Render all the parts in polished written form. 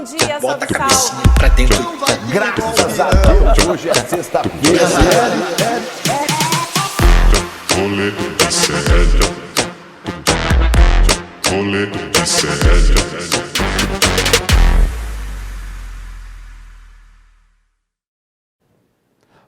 dia, Bota salve, a cabecinha salve. pra dentro. Graças a Deus, hoje é sexta-feira. Rolê de sério. Rolê de sério.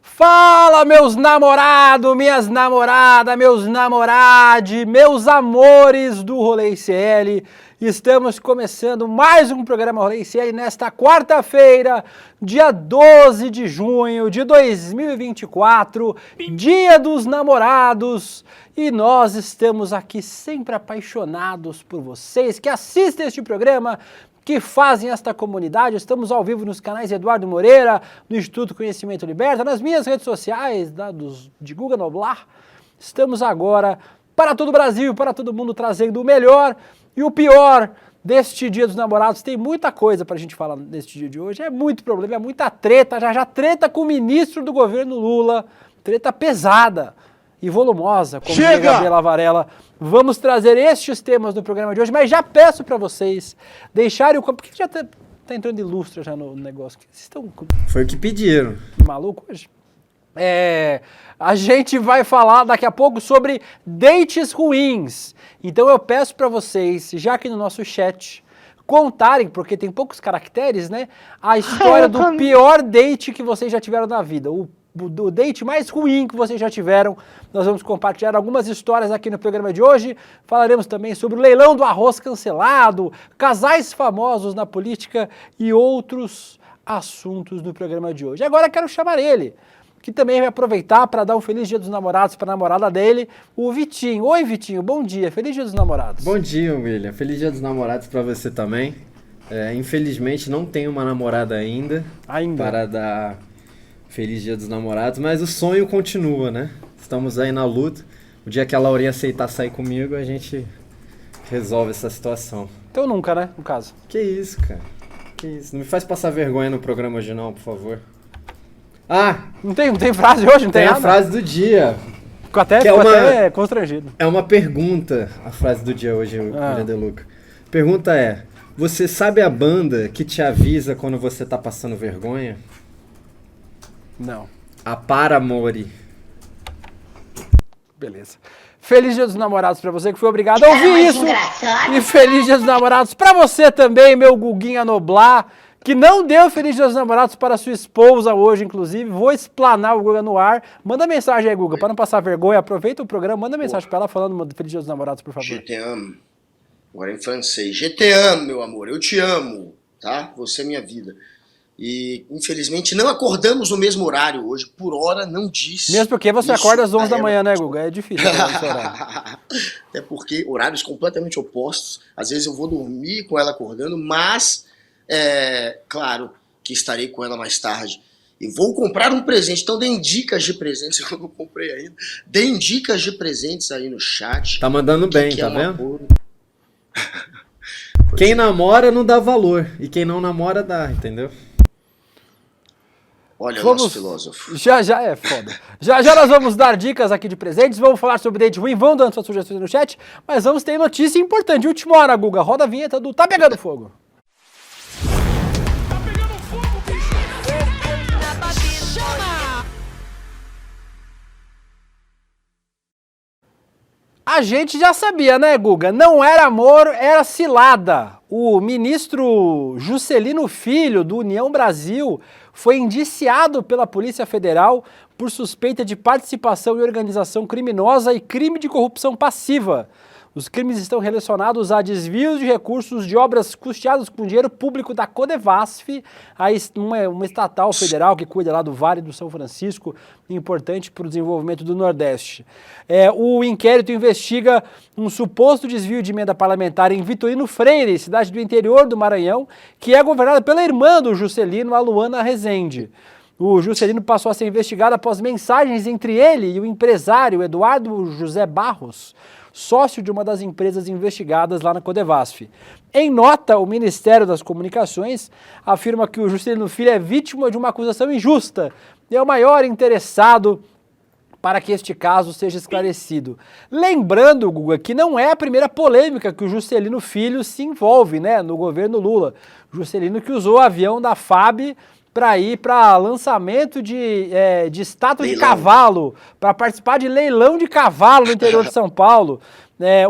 Fala, meus namorados, minhas namoradas, meus namorade, meus amores do Rolê ICL. Estamos começando mais um programa Rolê ICL nesta quarta-feira, dia 12 de junho de 2024, Dia dos Namorados. E nós estamos aqui sempre apaixonados por vocês que assistem este programa, que fazem esta comunidade. Estamos ao vivo nos canais Eduardo Moreira, do Instituto Conhecimento Liberta, nas minhas redes sociais, de Guga Noblar. Estamos agora para todo o Brasil, para todo mundo, trazendo o melhor e o pior deste Dia dos Namorados. Tem muita coisa para a gente falar neste dia de hoje, é muito problema, é muita treta, já treta com o ministro do governo Lula, treta pesada e volumosa, como diz Gabriela Varela. Vamos trazer estes temas no programa de hoje, mas já peço para vocês deixarem o... Por que já tá entrando ilustra já no negócio? Vocês estão... Foi o que pediram. Maluco hoje? A gente vai falar daqui a pouco sobre dates ruins. Então eu peço para vocês, já aqui no nosso chat, contarem, porque tem poucos caracteres, né? A história do pior date que vocês já tiveram na vida. O date mais ruim que vocês já tiveram. Nós vamos compartilhar algumas histórias aqui no programa de hoje. Falaremos também sobre o leilão do arroz cancelado, casais famosos na política e outros assuntos no programa de hoje. Agora quero chamar ele, que também vai aproveitar para dar um Feliz Dia dos Namorados para a namorada dele, o Vitinho. Oi, Vitinho, bom dia, Feliz Dia dos Namorados. Bom dia, William, Feliz Dia dos Namorados para você também. Infelizmente não tenho uma namorada ainda. Para dar Feliz Dia dos Namorados, mas o sonho continua, né? Estamos aí na luta. O dia que a Laurinha aceitar sair comigo, a gente resolve essa situação. Então nunca, né, no caso. Que isso, cara. Que isso. Não me faz passar vergonha no programa hoje não, por favor. Ah! Não tem frase hoje? Não tem a nada? frase do dia. Ficou até constrangido. É uma pergunta, a frase do dia hoje, William De Luca. Pergunta é, você sabe a banda que te avisa quando você tá passando vergonha? Não. A Paramore. Beleza. Feliz Dia dos Namorados pra você que foi obrigado a ouvir isso. E Feliz Dia dos Namorados pra você também, meu Guguinha Noblar, que não deu Feliz Dia dos Namorados para sua esposa hoje, inclusive. Vou explanar o Guga no ar. Manda mensagem aí, Guga, para não passar vergonha. Aproveita o programa, manda mensagem pra ela falando Feliz Dia dos Namorados, por favor. Je te amo. Agora em francês. Je te amo, meu amor. Eu te amo, tá? Você é minha vida. E, infelizmente, não acordamos no mesmo horário hoje. Por hora, não disse. Mesmo porque você acorda às 11 da manhã, né, Guga? É difícil esse horário. Até porque horários completamente opostos. Às vezes eu vou dormir com ela acordando, mas, claro que estarei com ela mais tarde. E vou comprar um presente. Então, deem dicas de presentes. Eu não comprei ainda. Deem dicas de presentes aí no chat. Tá mandando bem, tá vendo? Amor. Quem namora não dá valor. E quem não namora dá, entendeu? Olha o nosso filósofo. Já é foda. Já nós vamos dar dicas aqui de presentes, vamos falar sobre date ruim, vão dando suas sugestões no chat, mas vamos ter notícia importante. Última hora, Guga, roda a vinheta do Tá Pegando Fogo. Tá pegando fogo, bicho! A gente já sabia, né, Guga? Não era amor, era cilada. O ministro Juscelino Filho, do União Brasil, foi indiciado pela Polícia Federal por suspeita de participação em organização criminosa e crime de corrupção passiva. Os crimes estão relacionados a desvios de recursos de obras custeadas com dinheiro público da Codevasf, uma estatal federal que cuida lá do Vale do São Francisco, importante para o desenvolvimento do Nordeste. O inquérito investiga um suposto desvio de emenda parlamentar em Vitorino Freire, cidade do interior do Maranhão, que é governada pela irmã do Juscelino, a Luana Rezende. O Juscelino passou a ser investigado após mensagens entre ele e o empresário Eduardo José Barros, sócio de uma das empresas investigadas lá na Codevasf. Em nota, o Ministério das Comunicações afirma que o Juscelino Filho é vítima de uma acusação injusta e é o maior interessado para que este caso seja esclarecido. Lembrando, Guga, que não é a primeira polêmica que o Juscelino Filho se envolve, né, no governo Lula. Juscelino que usou o avião da FAB para ir para lançamento de estátua de cavalo, para participar de leilão de cavalo no interior de São Paulo.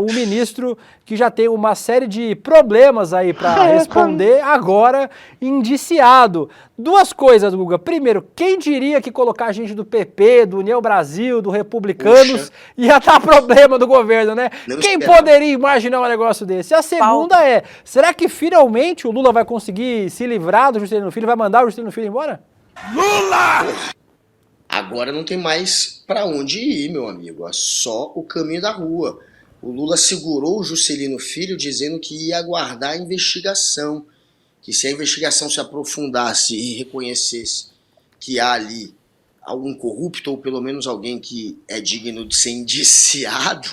Um ministro que já tem uma série de problemas aí para responder, agora indiciado. Duas coisas, Guga. Primeiro, quem diria que colocar a gente do PP, do União Brasil, do Republicanos, ia dar problema do governo, né? Quem poderia imaginar um negócio desse? A segunda será que finalmente o Lula vai conseguir se livrar do Juscelino Filho, vai mandar o Juscelino Filho embora? Lula! Agora não tem mais para onde ir, meu amigo. É só o caminho da rua. O Lula segurou o Juscelino Filho dizendo que ia aguardar a investigação, que se a investigação se aprofundasse e reconhecesse que há ali algum corrupto, ou pelo menos alguém que é digno de ser indiciado,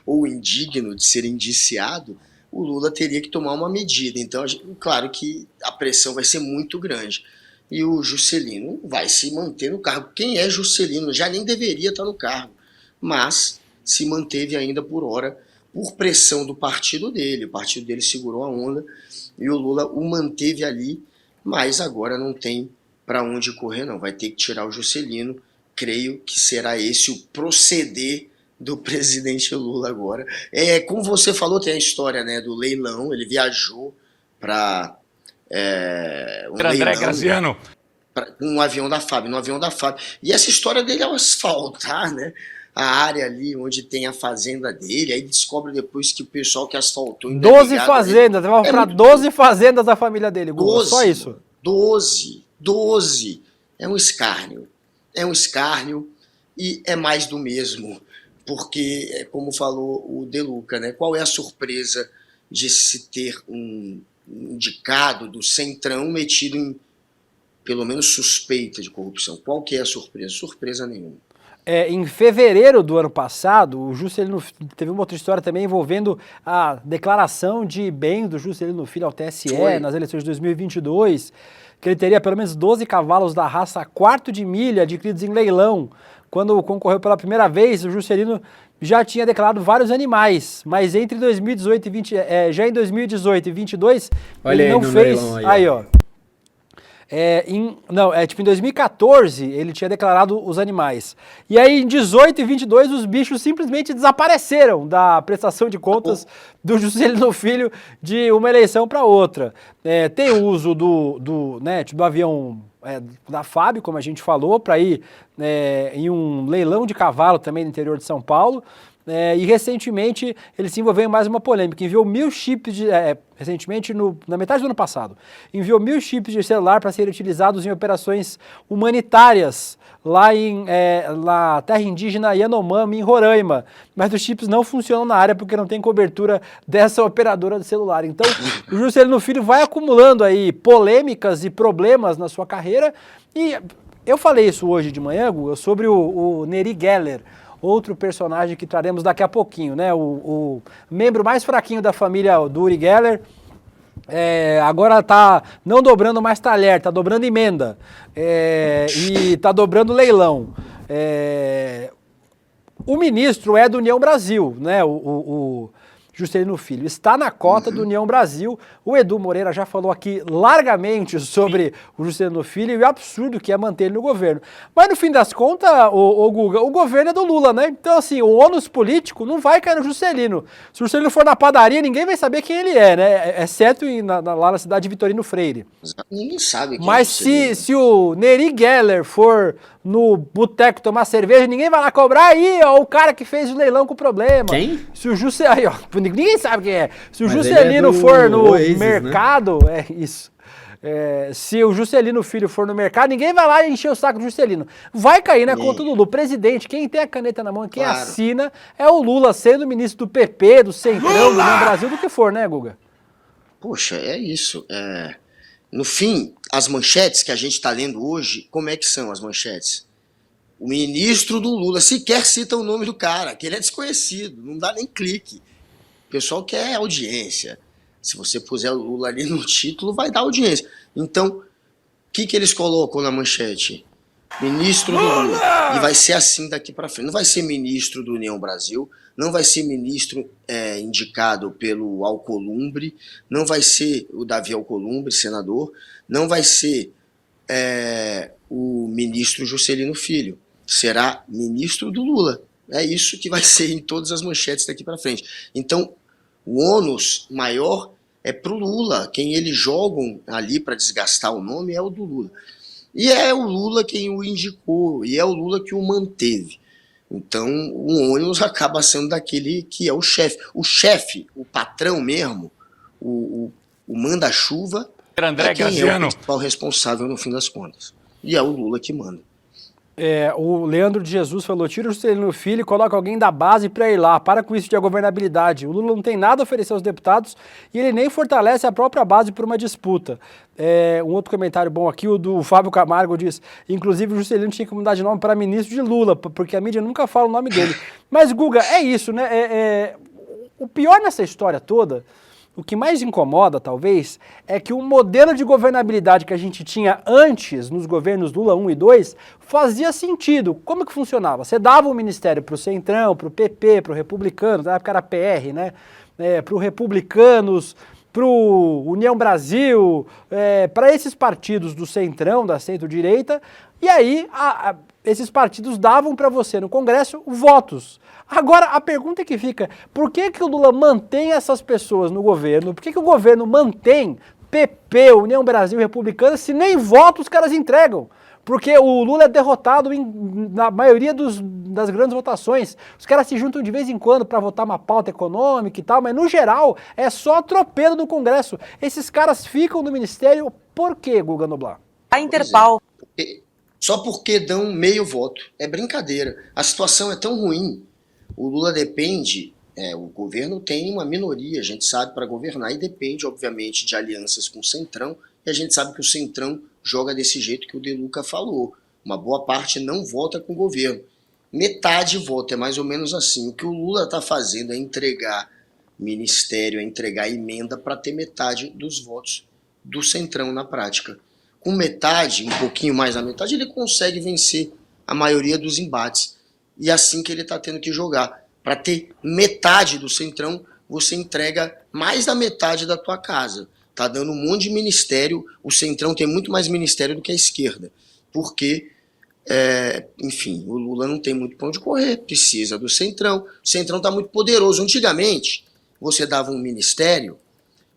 ou indigno de ser indiciado, o Lula teria que tomar uma medida. Então, claro que a pressão vai ser muito grande. E o Juscelino vai se manter no cargo. Quem é Juscelino? Já nem deveria estar no cargo, mas se manteve ainda por hora, por pressão do partido dele. O partido dele segurou a onda e o Lula o manteve ali, mas agora não tem para onde correr não. Vai ter que tirar o Juscelino. Creio que será esse o proceder do presidente Lula agora. Como você falou, tem a história, né, do leilão. Ele viajou para André Graziano, um avião da FAB, no avião da FAB. E essa história dele é asfaltar, né, a área ali onde tem a fazenda dele, aí descobre depois que o pessoal que asfaltou... 12 fazendas, vai para 12 fazendas da família dele, Google, só isso. 12. É um escárnio. E é mais do mesmo, porque, como falou o De Luca, né, qual é a surpresa de se ter um indicado do Centrão metido em, pelo menos, suspeita de corrupção? Qual que é a surpresa? Surpresa nenhuma. Em fevereiro do ano passado, o Juscelino teve uma outra história também envolvendo a declaração de bens do Juscelino Filho ao TSE nas eleições de 2022, que ele teria pelo menos 12 cavalos da raça quarto de milha adquiridos em leilão. Quando concorreu pela primeira vez, o Juscelino já tinha declarado vários animais, mas entre 2018 e já em 2018 e 2022, ele não fez... Aí, ó. Em 2014 ele tinha declarado os animais. E aí em 18 e 22 os bichos simplesmente desapareceram da prestação de contas do Juscelino Filho de uma eleição para outra. Tem o uso do avião da FAB, como a gente falou, para ir em um leilão de cavalo também no interior de São Paulo. E recentemente ele se envolveu em mais uma polêmica, enviou 1.000 chips, recentemente na metade do ano passado, enviou 1.000 chips de celular para serem utilizados em operações humanitárias lá na terra indígena Yanomami, em Roraima, mas os chips não funcionam na área porque não tem cobertura dessa operadora de celular. Então o Juscelino Filho vai acumulando aí polêmicas e problemas na sua carreira, e eu falei isso hoje de manhã, Guga, sobre o Neri Geller, outro personagem que traremos daqui a pouquinho, né? O membro mais fraquinho da família do Uri Geller, agora tá não dobrando mais talher, tá dobrando emenda, e tá dobrando leilão. O ministro é do União Brasil, né? O Juscelino Filho está na cota do União Brasil. O Edu Moreira já falou aqui largamente sobre o Juscelino Filho e o absurdo que é manter ele no governo. Mas no fim das contas, o Guga, o governo é do Lula, né? Então assim, o ônus político não vai cair no Juscelino. Se o Juscelino for na padaria, ninguém vai saber quem ele é, né? Exceto lá na cidade de Vitorino Freire. Ninguém sabe quem Mas se o Neri Geller for no boteco tomar cerveja, ninguém vai lá cobrar. Aí, ó, o cara que fez o leilão com problema. Quem? Se o Juscelino, ninguém sabe quem é. Se o Juscelino for no mercado, né? Isso. Se o Juscelino Filho for no mercado, ninguém vai lá e encher o saco do Juscelino. Vai cair na conta do Lula. O presidente, quem tem a caneta na mão, quem assina, é o Lula, sendo ministro do PP, do Centrão, do Brasil, do que for, né, Guga? Poxa, é isso. No fim, as manchetes que a gente está lendo hoje, como é que são as manchetes? O ministro do Lula sequer cita o nome do cara, que ele é desconhecido, não dá nem clique. O pessoal quer audiência. Se você puser o Lula ali no título, vai dar audiência. Então, o que eles colocam na manchete? Ministro do Lula. E vai ser assim daqui para frente. Não vai ser ministro do União Brasil, não vai ser ministro indicado pelo Alcolumbre, não vai ser o Davi Alcolumbre, senador, não vai ser o ministro Juscelino Filho. Será ministro do Lula. É isso que vai ser em todas as manchetes daqui para frente. Então, o ônus maior é pro Lula. Quem eles jogam ali para desgastar o nome é o do Lula. E é o Lula quem o indicou, e é o Lula que o manteve. Então, o ônus acaba sendo daquele que é o chefe. O chefe, o patrão mesmo, o manda-chuva, é quem é o principal responsável no fim das contas. E é o Lula que manda. O Leandro de Jesus falou, tira o Juscelino Filho e coloca alguém da base para ir lá, para com isso de governabilidade. O Lula não tem nada a oferecer aos deputados e ele nem fortalece a própria base por uma disputa. Um outro comentário bom aqui, o do Fábio Camargo diz, inclusive o Juscelino tinha que mudar de nome para ministro de Lula, porque a mídia nunca fala o nome dele. Mas, Guga, é isso, né? O pior nessa história toda, o que mais incomoda, talvez, é que o modelo de governabilidade que a gente tinha antes, nos governos Lula 1 e 2, fazia sentido. Como que funcionava? Você dava o ministério para o Centrão, para o PP, para o Republicanos, na época era PR, né? Para o Republicanos, para o União Brasil, para esses partidos do Centrão, da centro-direita, e aí esses partidos davam para você no Congresso votos. Agora, a pergunta que fica, por que o Lula mantém essas pessoas no governo? Por que o governo mantém PP, União Brasil, Republicana, se nem votos os caras entregam? Porque o Lula é derrotado na maioria das grandes votações. Os caras se juntam de vez em quando para votar uma pauta econômica e tal, mas no geral é só atropelo no Congresso. Esses caras ficam no ministério por quê, Guga Noblar? A Interpol. Só porque dão meio voto. É brincadeira. A situação é tão ruim. O Lula depende, o governo tem uma minoria, a gente sabe, para governar, e depende, obviamente, de alianças com o Centrão, e a gente sabe que o Centrão joga desse jeito que o De Luca falou. Uma boa parte não vota com o governo. Metade vota, é mais ou menos assim. O que o Lula está fazendo é entregar ministério, é entregar emenda para ter metade dos votos do Centrão na prática. Com metade, um pouquinho mais da metade, ele consegue vencer a maioria dos embates. E é assim que ele está tendo que jogar. Para ter metade do Centrão, você entrega mais da metade da tua casa. Tá dando um monte de ministério. O Centrão tem muito mais ministério do que a esquerda. Porque, enfim, o Lula não tem muito pra onde correr. Precisa do Centrão. O Centrão está muito poderoso. Antigamente, você dava um ministério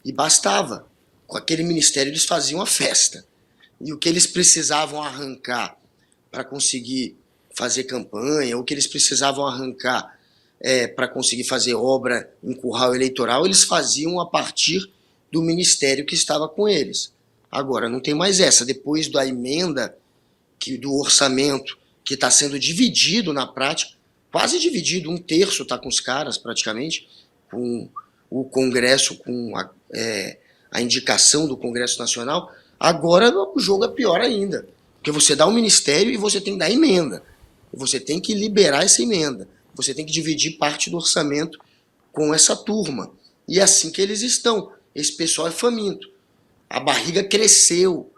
e bastava. Com aquele ministério eles faziam a festa. E o que eles precisavam arrancar para conseguir fazer campanha, o que eles precisavam arrancar para conseguir fazer obra em curral eleitoral, eles faziam a partir do ministério que estava com eles. Agora, não tem mais essa. Depois da emenda, do orçamento, que está sendo dividido na prática, quase dividido, 1/3 está com os caras, praticamente, com o Congresso, com a indicação do Congresso Nacional, agora o jogo é pior ainda. Porque você dá um ministério e você tem que dar emenda. Você tem que liberar essa emenda. Você tem que dividir parte do orçamento com essa turma. E é assim que eles estão. Esse pessoal é faminto. A barriga cresceu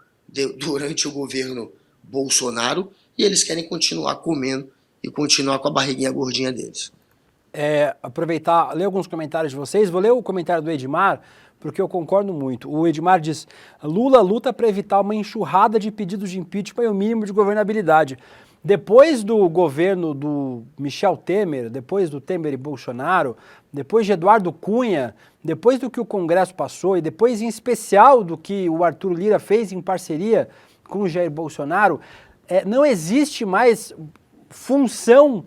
durante o governo Bolsonaro e eles querem continuar comendo e continuar com a barriguinha gordinha deles. Aproveitar, ler alguns comentários de vocês. Vou ler o comentário do Edmar, porque eu concordo muito. O Edmar diz, Lula luta para evitar uma enxurrada de pedidos de impeachment e o mínimo de governabilidade. Depois do governo do Michel Temer, depois do Temer e Bolsonaro, depois de Eduardo Cunha, depois do que o Congresso passou e depois em especial do que o Arthur Lira fez em parceria com o Jair Bolsonaro, não existe mais função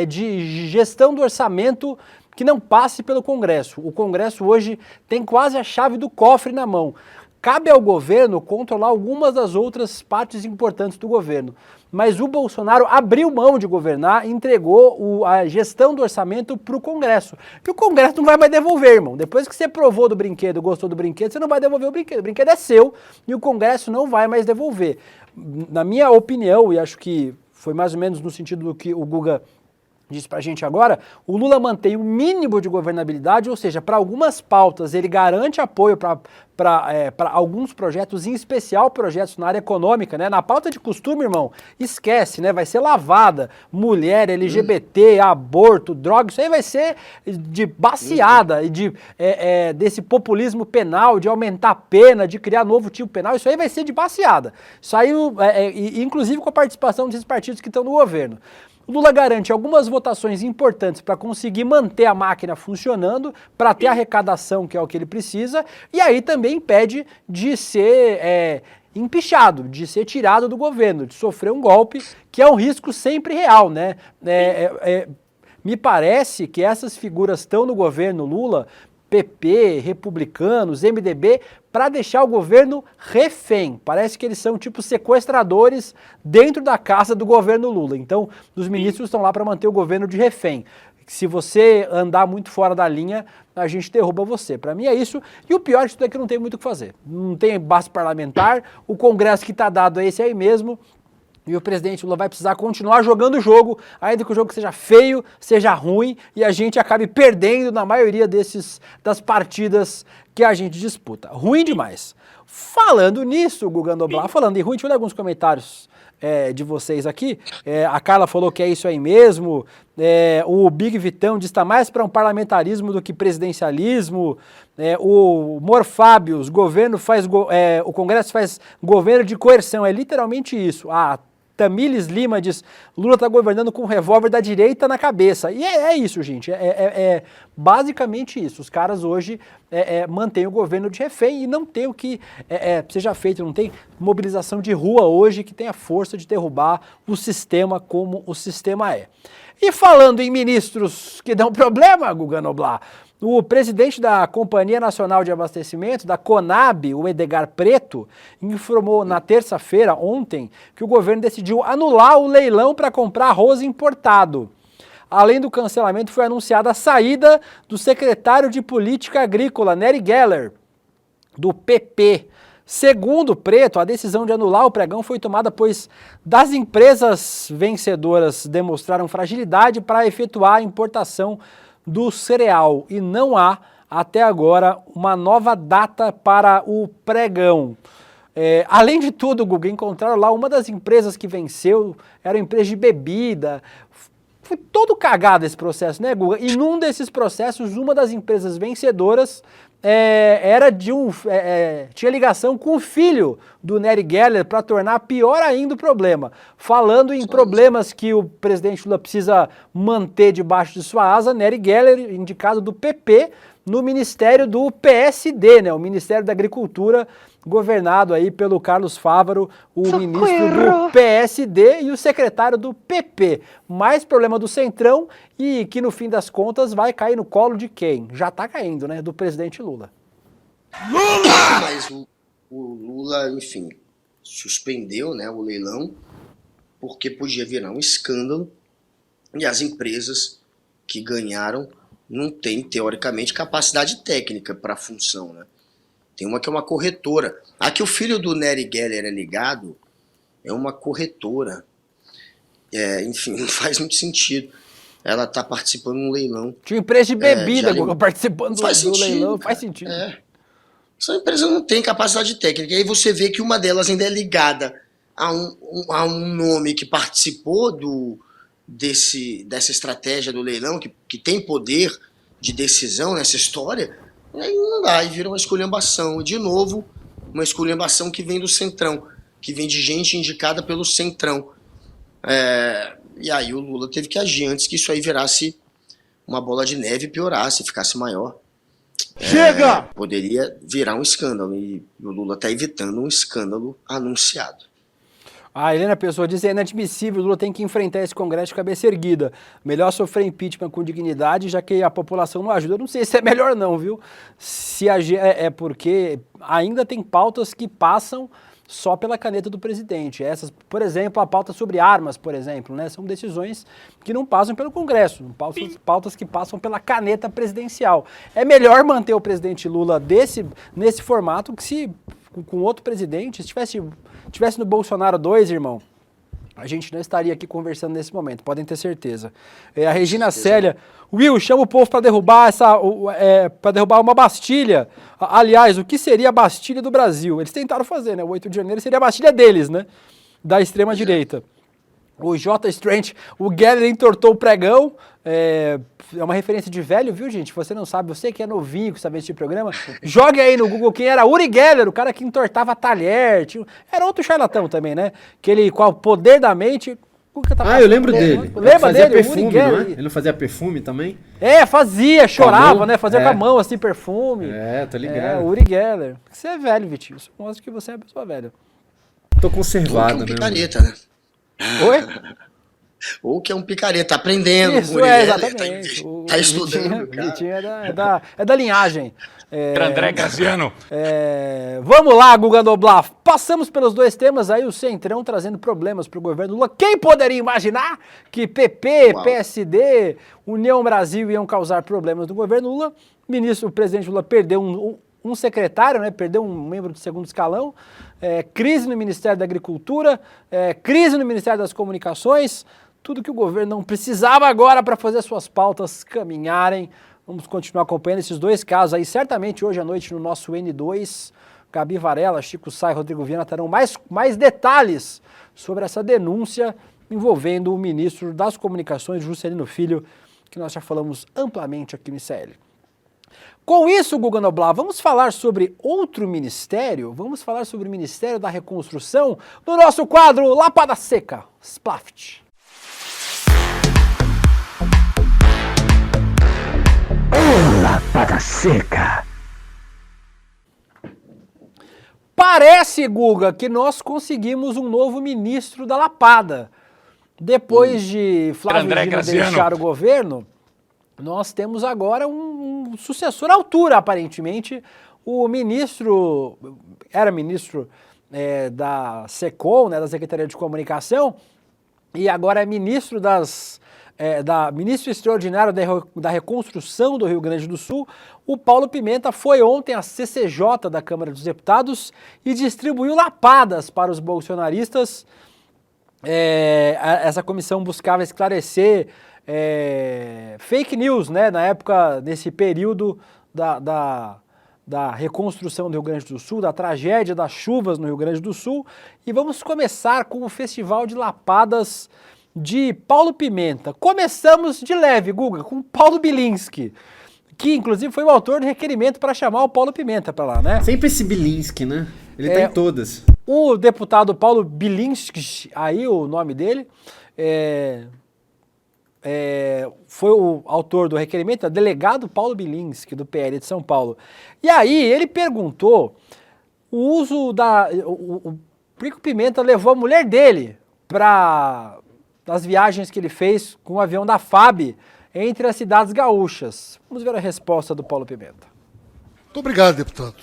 de gestão do orçamento que não passe pelo Congresso. O Congresso hoje tem quase a chave do cofre na mão. Cabe ao governo controlar algumas das outras partes importantes do governo. Mas o Bolsonaro abriu mão de governar e entregou a gestão do orçamento para o Congresso. E o Congresso não vai mais devolver, irmão. Depois que você provou do brinquedo, gostou do brinquedo, você não vai devolver o brinquedo. O brinquedo é seu e o Congresso não vai mais devolver. Na minha opinião, e acho que foi mais ou menos no sentido do que o Guga disse pra gente agora, o Lula mantém um mínimo de governabilidade, ou seja, para algumas pautas ele garante apoio para alguns projetos, em especial projetos na área econômica, né? Na pauta de costume, irmão, esquece, né? Vai ser lavada, mulher, LGBT, aborto, droga, isso aí vai ser de baseada e desse populismo penal, de aumentar a pena, de criar novo tipo penal, isso aí vai ser de baseada. Isso aí, inclusive com a participação desses partidos que estão no governo. O Lula garante algumas votações importantes para conseguir manter a máquina funcionando, para ter a arrecadação, que é o que ele precisa, e aí também impede de ser empichado, de ser tirado do governo, de sofrer um golpe, que é um risco sempre real, né? Me parece que essas figuras estão no governo Lula, PP, republicanos, MDB, para deixar o governo refém. Parece que eles são tipo sequestradores dentro da casa do governo Lula. Então, os ministros estão lá para manter o governo de refém. Se você andar muito fora da linha, a gente derruba você. Para mim é isso. E o pior de tudo é que não tem muito o que fazer. Não tem base parlamentar, o Congresso que está dado é esse aí mesmo. E o presidente Lula vai precisar continuar jogando o jogo, ainda que o jogo seja feio, seja ruim, e a gente acabe perdendo na maioria das partidas que a gente disputa. Ruim demais. Falando nisso, Guga Noblar, falando em ruim, deixa eu ler alguns comentários de vocês aqui. A Carla falou que é isso aí mesmo. O Big Vitão diz que está mais para um parlamentarismo do que presidencialismo. O Morfábios, o Congresso faz governo de coerção. É literalmente isso. Tamiles Lima diz, Lula está governando com um revólver da direita na cabeça. E é isso, gente. É basicamente isso. Os caras hoje mantêm o governo de refém e não tem o que seja feito. Não tem mobilização de rua hoje que tenha força de derrubar o sistema como o sistema é. E falando em ministros que dão problema, Guga Noblar, o presidente da Companhia Nacional de Abastecimento, da Conab, o Edgar Preto, informou na terça-feira, ontem, que o governo decidiu anular o leilão para comprar arroz importado. Além do cancelamento, foi anunciada a saída do secretário de Política Agrícola, Nery Geller, do PP. Segundo Preto, a decisão de anular o pregão foi tomada pois das empresas vencedoras demonstraram fragilidade para efetuar a importação do cereal e não há, até agora, uma nova data para o pregão. Além de tudo, Guga, encontraram lá uma das empresas que venceu, era uma empresa de bebida. Foi todo cagado esse processo, né, Guga? E num desses processos, uma das empresas vencedoras tinha ligação com o filho do Nery Geller para tornar pior ainda o problema. Falando em problemas que o presidente Lula precisa manter debaixo de sua asa, Nery Geller, indicado do PP, no ministério do PSD, né, o Ministério da Agricultura, governado aí pelo Carlos Fávaro, o ministro do PSD e o secretário do PP. Mais problema do Centrão e que no fim das contas vai cair no colo de quem? Já está caindo, né? Do presidente Lula. Lula! Mas o Lula, enfim, suspendeu, né, o leilão porque podia virar um escândalo e as empresas que ganharam não têm, teoricamente, capacidade técnica para a função, né? Tem uma que é uma corretora. A que o filho do Nery Geller é ligado é uma corretora. Enfim, não faz muito sentido. Ela está participando de um leilão. Tinha empresa de bebida participando do leilão. Faz sentido. Essa empresa não tem capacidade técnica. E aí você vê que uma delas ainda é ligada a um nome que participou dessa estratégia do leilão, que tem poder de decisão nessa história. E aí não dá, e vira uma esculhambação. E de novo, uma esculhambação que vem do Centrão, que vem de gente indicada pelo Centrão. E aí o Lula teve que agir antes que isso aí virasse uma bola de neve e piorasse, ficasse maior. Chega! Poderia virar um escândalo, e o Lula está evitando um escândalo anunciado. A Helena Pessoa diz que é inadmissível, o Lula tem que enfrentar esse Congresso de cabeça erguida. Melhor sofrer impeachment com dignidade, já que a população não ajuda. Eu não sei se é melhor não, viu? Se é porque ainda tem pautas que passam só pela caneta do presidente. Essas, por exemplo, a pauta sobre armas, por exemplo, né? São decisões que não passam pelo Congresso, pautas que passam pela caneta presidencial. É melhor manter o presidente Lula nesse formato que se com outro presidente, se tivesse no Bolsonaro 2, irmão, a gente não estaria aqui conversando nesse momento, podem ter certeza. A Regina Célia, Will, chama o povo para derrubar para derrubar uma Bastilha. Aliás, o que seria a Bastilha do Brasil? Eles tentaram fazer, né? O 8 de janeiro seria a Bastilha deles, né? Da extrema-direita. O J. Strange, o Geller entortou o pregão, é uma referência de velho, viu, gente? Você não sabe, você que é novinho, que sabe esse programa, jogue aí no Google quem era Uri Geller, o cara que entortava talher, era outro charlatão também, né? Que ele, com o poder da mente... eu lembro dele. Lembra dele? Perfume, Uri Geller, não é? Ele não fazia perfume também? Fazia, chorava, né? Fazia com a mão, assim, perfume. Tá ligado. Uri Geller. Você é velho, Vitinho, isso mostra que você é uma pessoa velha. Tô conservado, né? Picareta, né? Oi? Ou que é um picareta, tá aprendendo. Isso, exatamente. Tá estudando. O Vitinho é da linhagem. André Graziano. Vamos lá, Guga Noblar. Passamos pelos dois temas aí, o Centrão trazendo problemas para o governo Lula. Quem poderia imaginar que PP, PSD, União Brasil iam causar problemas no governo Lula? O presidente Lula perdeu um secretário, né? Perdeu um membro de segundo escalão. Crise no Ministério da Agricultura, crise no Ministério das Comunicações, tudo que o governo não precisava agora para fazer suas pautas caminharem. Vamos continuar acompanhando esses dois casos aí, certamente hoje à noite no nosso N2, Gabi Varela, Chico Sá e Rodrigo Viana terão mais detalhes sobre essa denúncia envolvendo o ministro das Comunicações, Juscelino Filho, que nós já falamos amplamente aqui no ICL. Com isso, Guga Noblar, vamos falar sobre outro ministério? Vamos falar sobre o Ministério da Reconstrução no nosso quadro Lapada Seca, Splaft. Lapada Seca. Parece, Guga, que nós conseguimos um novo ministro da Lapada. Depois de Flávio Dino deixar o governo, nós temos agora um sucessor à altura, aparentemente. O ministro, era ministro da SECOM, né, da Secretaria de Comunicação, e agora é ministro ministro extraordinário da Reconstrução do Rio Grande do Sul. O Paulo Pimenta foi ontem à CCJ da Câmara dos Deputados e distribuiu lapadas para os bolsonaristas. Essa comissão buscava esclarecer fake news, né, na época, nesse período da reconstrução do Rio Grande do Sul, da tragédia das chuvas no Rio Grande do Sul. E vamos começar com o Festival de Lapadas de Paulo Pimenta. Começamos de leve, Guga, com Paulo Bilinski, que inclusive foi o autor do requerimento para chamar o Paulo Pimenta para lá, né? Sempre esse Bilinski, né? Ele tá em todas. O deputado Paulo Bilinski, aí o nome dele, foi o autor do requerimento, o delegado Paulo Bilinski, do PL de São Paulo. E aí ele perguntou o uso por que o Pimenta levou a mulher dele das viagens que ele fez com o avião da FAB entre as cidades gaúchas. Vamos ver a resposta do Paulo Pimenta. Muito obrigado, deputado.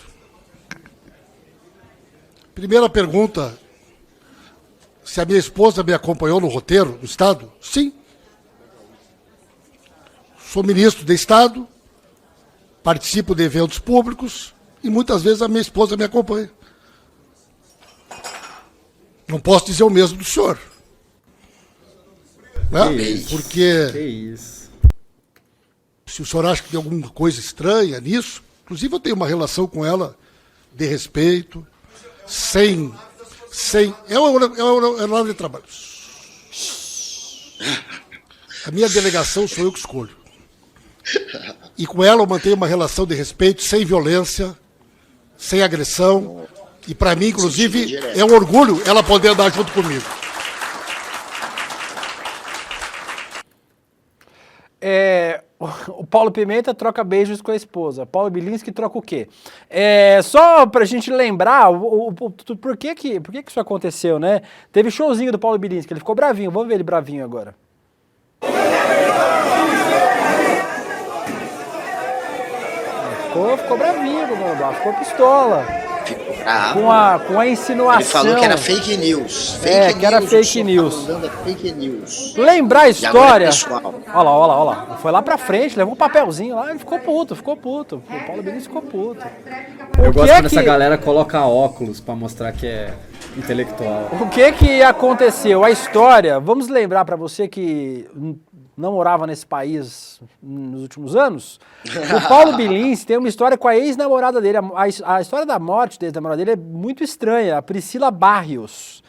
Primeira pergunta, se a minha esposa me acompanhou no roteiro do Estado? Sim. Sou ministro de Estado, participo de eventos públicos e muitas vezes a minha esposa me acompanha. Não posso dizer o mesmo do senhor. Né? Porque que isso? Se o senhor acha que tem alguma coisa estranha nisso, inclusive eu tenho uma relação com ela de respeito, é uma hora de trabalho. A minha delegação sou eu que escolho. E com ela eu mantenho uma relação de respeito, sem violência, sem agressão. E para mim, inclusive, é um orgulho ela poder andar junto comigo. O Paulo Pimenta troca beijos com a esposa. Paulo Bilinski troca o quê? Só pra gente lembrar por que isso aconteceu, né? Teve showzinho do Paulo Bilinski, ele ficou bravinho. Vamos ver ele bravinho agora. Ficou bravinho, ficou pistola. com a insinuação. Ele falou que era fake news. Que era fake news. Fake news. Lembrar a história. Olha lá. Foi lá pra frente, levou um papelzinho lá, ele ficou puto. O Paulo Bilinski ficou puto. Eu gosto quando essa galera coloca óculos pra mostrar que é intelectual. O que aconteceu? A história, vamos lembrar pra você que não morava nesse país nos últimos anos, o Paulo Bilinski tem uma história com a ex-namorada dele. A história da morte da ex-namorada dele é muito estranha, a Priscila Barrios.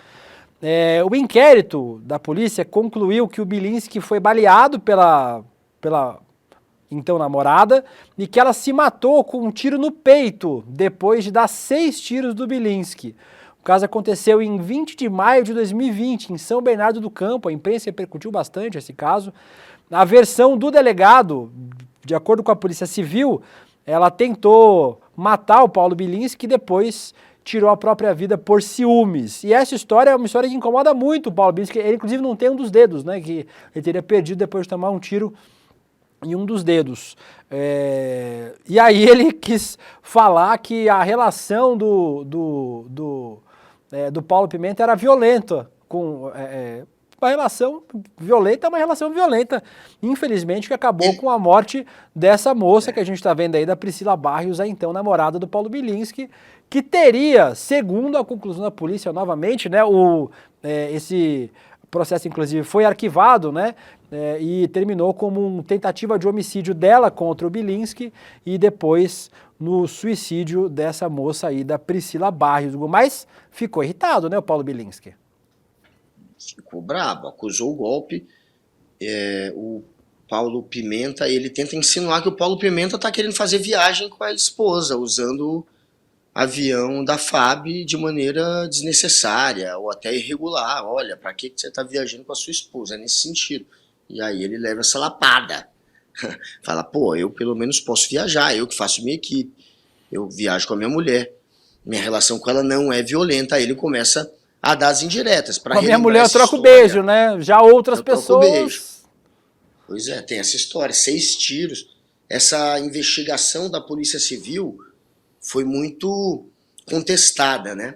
O inquérito da polícia concluiu que o Bilinski foi baleado pela então namorada e que ela se matou com um tiro no peito depois de dar 6 tiros do Bilinski. O caso aconteceu em 20 de maio de 2020, em São Bernardo do Campo. A imprensa repercutiu bastante esse caso. A versão do delegado, de acordo com a Polícia Civil, ela tentou matar o Paulo Bilinski e depois tirou a própria vida por ciúmes. E essa história é uma história que incomoda muito o Paulo Bilinski. Ele, inclusive, não tem um dos dedos, né? Que ele teria perdido depois de tomar um tiro em um dos dedos. E aí ele quis falar que a relação do Paulo Pimenta era violenta, uma relação violenta, infelizmente, que acabou com a morte dessa moça que a gente está vendo aí, da Priscila Barrios, a então namorada do Paulo Bilinski, que teria, segundo a conclusão da polícia, novamente, né, esse processo, inclusive, foi arquivado, né, e terminou como uma tentativa de homicídio dela contra o Bilinski e depois no suicídio dessa moça aí, da Priscila Barrios. Mas ficou irritado, né, o Paulo Bilinski? Ficou brabo, acusou o golpe. O Paulo Pimenta, ele tenta insinuar que o Paulo Pimenta está querendo fazer viagem com a esposa, usando o avião da FAB de maneira desnecessária ou até irregular. Olha, para que você está viajando com a sua esposa? É nesse sentido. E aí ele leva essa lapada. Fala, pô, eu pelo menos posso viajar, eu que faço minha equipe, eu viajo com a minha mulher, minha relação com ela não é violenta. Aí ele começa a dar as indiretas. Com a minha mulher eu troco beijo, né? Já outras pessoas... Pois é, tem essa história, 6 tiros. Essa investigação da Polícia Civil foi muito contestada, né?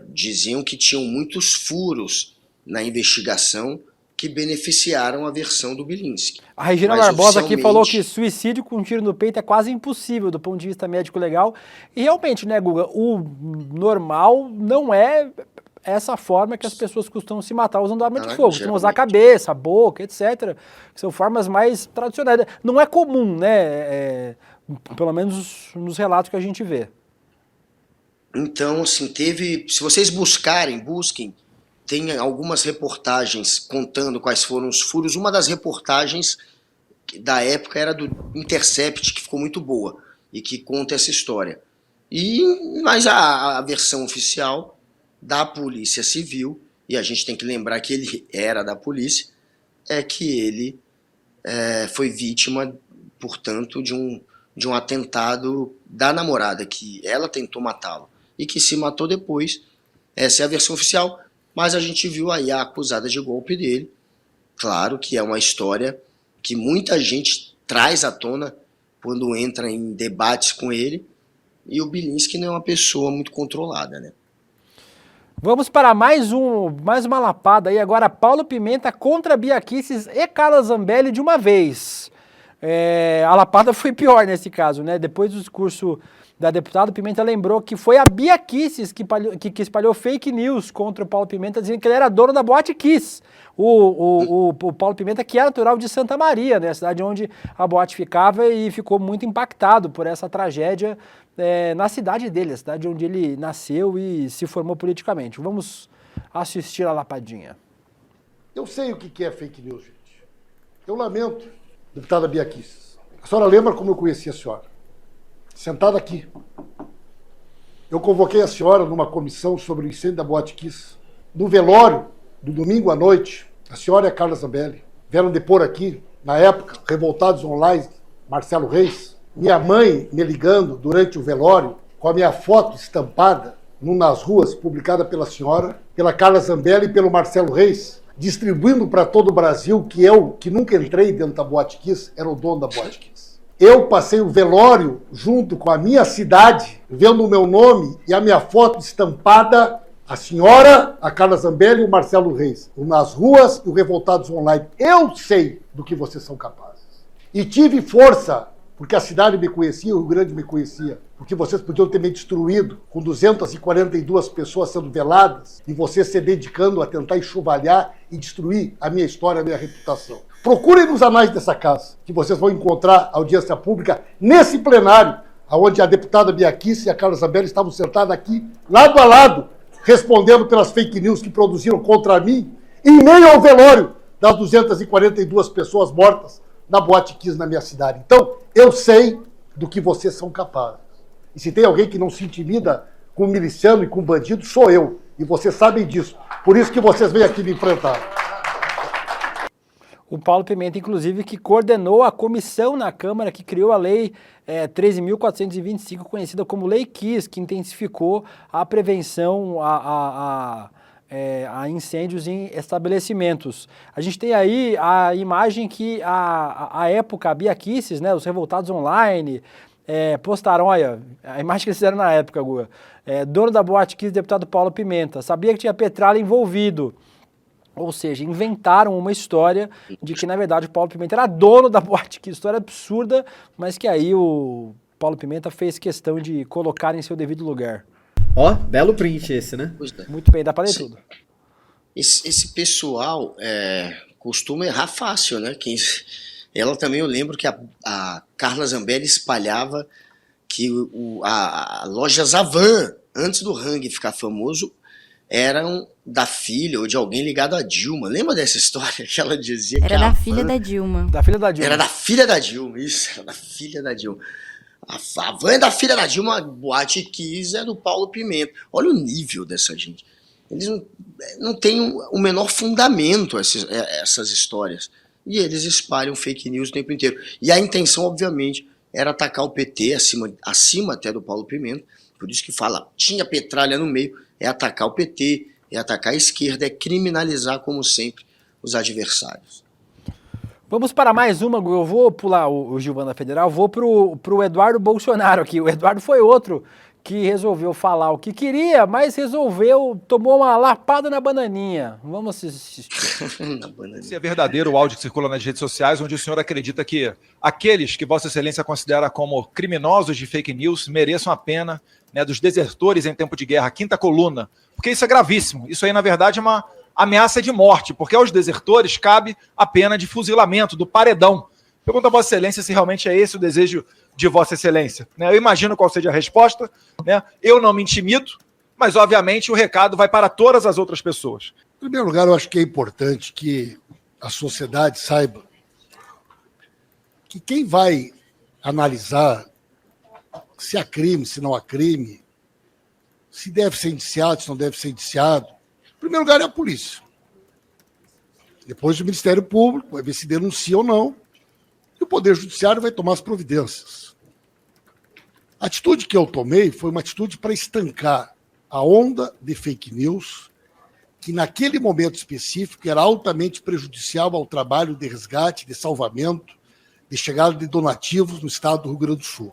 Diziam que tinham muitos furos na investigação que beneficiaram a versão do Bilinski. A Regina Barbosa aqui falou que suicídio com um tiro no peito é quase impossível do ponto de vista médico-legal. E realmente, né, Guga, o normal não é essa forma que as pessoas costumam se matar usando arma de fogo. Costumam usar a cabeça, a boca, etc. Que são formas mais tradicionais. Não é comum, né? Pelo menos nos relatos que a gente vê. Então, assim, se vocês busquem, tem algumas reportagens contando quais foram os furos. Uma das reportagens da época era do Intercept, que ficou muito boa e que conta essa história. Mas a versão oficial da Polícia Civil, e a gente tem que lembrar que ele era da polícia, é que ele foi vítima, portanto, de um atentado da namorada, que ela tentou matá-lo e que se matou depois. Essa é a versão oficial. Mas a gente viu aí a acusada de golpe dele. Claro que é uma história que muita gente traz à tona quando entra em debates com ele. E o Bilinski não é uma pessoa muito controlada, né? Vamos para mais uma lapada aí. Agora, Paulo Pimenta contra Bia Kicis e Carla Zambelli de uma vez. A lapada foi pior nesse caso, né? Depois do discurso da deputada, Pimenta lembrou que foi a Bia Kicis que espalhou fake news contra o Paulo Pimenta, dizendo que ele era dono da Boate Kiss. O Paulo Pimenta, que é natural de Santa Maria, né, a cidade onde a boate ficava, e ficou muito impactado por essa tragédia na cidade dele, a cidade onde ele nasceu e se formou politicamente. Vamos assistir a lapadinha. Eu sei o que é fake news, gente. Eu lamento, deputada Bia Kicis. A senhora lembra como eu conheci a senhora? Sentada aqui. Eu convoquei a senhora numa comissão sobre o incêndio da Boate Kiss. No velório, do domingo à noite, a senhora e a Carla Zambelli vieram depor aqui, na época, Revoltados Online, Marcelo Reis. Minha mãe me ligando durante o velório, com a minha foto estampada nas ruas, publicada pela senhora, pela Carla Zambelli e pelo Marcelo Reis, distribuindo para todo o Brasil que eu, que nunca entrei dentro da Boate Kiss, era o dono da Boate Kiss. Eu passei o velório junto com a minha cidade, vendo o meu nome e a minha foto estampada, a senhora, a Carla Zambelli e o Marcelo Reis, nas ruas e o Revoltados Online. Eu sei do que vocês são capazes. E tive força, porque a cidade me conhecia, o Rio Grande me conhecia, porque vocês podiam ter me destruído com 242 pessoas sendo veladas e vocês se dedicando a tentar enxovalhar e destruir a minha história, a minha reputação. Procurem nos anais dessa casa, que vocês vão encontrar audiência pública nesse plenário, onde a deputada Bia Kicis e a Carla Zambelli estavam sentadas aqui, lado a lado, respondendo pelas fake news que produziram contra mim, em meio ao velório das 242 pessoas mortas na Boate Kiss na minha cidade. Então, eu sei do que vocês são capazes. E se tem alguém que não se intimida com miliciano e com bandido, sou eu. E vocês sabem disso. Por isso que vocês vêm aqui me enfrentar. O Paulo Pimenta, inclusive, que coordenou a comissão na Câmara que criou a Lei 13.425, conhecida como Lei Kiss, que intensificou a prevenção a incêndios em estabelecimentos. A gente tem aí a imagem que a época, a Bia Kicis, né, os Revoltados Online, postaram, olha, a imagem que eles fizeram na época, Guga, dono da Boate Kiss, deputado Paulo Pimenta, sabia que tinha petralha envolvido. Ou seja, inventaram uma história de que, na verdade, o Paulo Pimenta era dono da Boate Kiss, história absurda, mas que aí o Paulo Pimenta fez questão de colocar em seu devido lugar. Ó, belo print esse, né? Muito bem, dá pra ler tudo. Esse pessoal costuma errar fácil, né? Ela também, eu lembro que a Carla Zambelli espalhava que a loja Zavan, antes do Hang ficar famoso, eram da filha ou de alguém ligado a Dilma. Lembra dessa história que ela dizia que era da filha da Dilma. Da filha da Dilma. Era da filha da Dilma, isso, era da filha da Dilma. A van é da filha da Dilma, a Boate Kiss é do Paulo Pimenta. Olha o nível dessa gente. Eles não têm o menor fundamento, essas histórias. E eles espalham fake news o tempo inteiro. E a intenção, obviamente, era atacar o PT, acima até do Paulo Pimenta. Por isso que fala, tinha petralha no meio, é atacar o PT, é atacar a esquerda, é criminalizar, como sempre, os adversários. Vamos para mais uma, eu vou pular o Giovana Federal, vou pro Eduardo Bolsonaro aqui. O Eduardo foi outro que resolveu falar o que queria, mas tomou uma lapada na bananinha. Vamos assistir. Na bananinha. Se é verdadeiro o áudio que circula nas redes sociais, onde o senhor acredita que aqueles que Vossa Excelência considera como criminosos de fake news mereçam a pena, né, dos desertores em tempo de guerra, quinta coluna, porque isso é gravíssimo. Isso aí, na verdade, é uma ameaça de morte, porque aos desertores cabe a pena de fuzilamento, do paredão. Pergunto a Vossa Excelência se realmente é esse o desejo de Vossa Excelência. Eu imagino qual seja a resposta, né? Eu não me intimido, mas, obviamente, o recado vai para todas as outras pessoas. Em primeiro lugar, eu acho que é importante que a sociedade saiba que quem vai analisar se há crime, se não há crime, se deve ser indiciado, se não deve ser indiciado, em primeiro lugar é a polícia. Depois o Ministério Público vai ver se denuncia ou não, e o Poder Judiciário vai tomar as providências. A atitude que eu tomei foi uma atitude para estancar a onda de fake news, que naquele momento específico era altamente prejudicial ao trabalho de resgate, de salvamento, de chegada de donativos no estado do Rio Grande do Sul.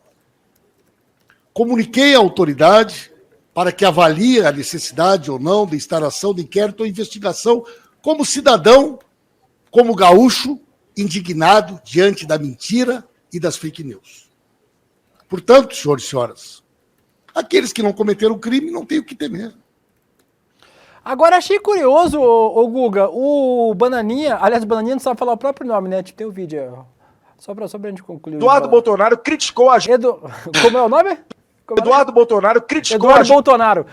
Comuniquei à autoridade para que avalie a necessidade ou não de instalação de inquérito ou investigação como cidadão, como gaúcho, indignado diante da mentira e das fake news. Portanto, senhores e senhoras, aqueles que não cometeram crime não têm o que temer. Agora, achei curioso, o Guga, o Bananinha, aliás, o Bananinha não sabe falar o próprio nome, né? Tipo, tem o vídeo, só pra gente concluir. Eduardo Bolsonaro criticou a... Como é o nome? Eduardo Bolsonaro criticou Eduardo Bolsonaro.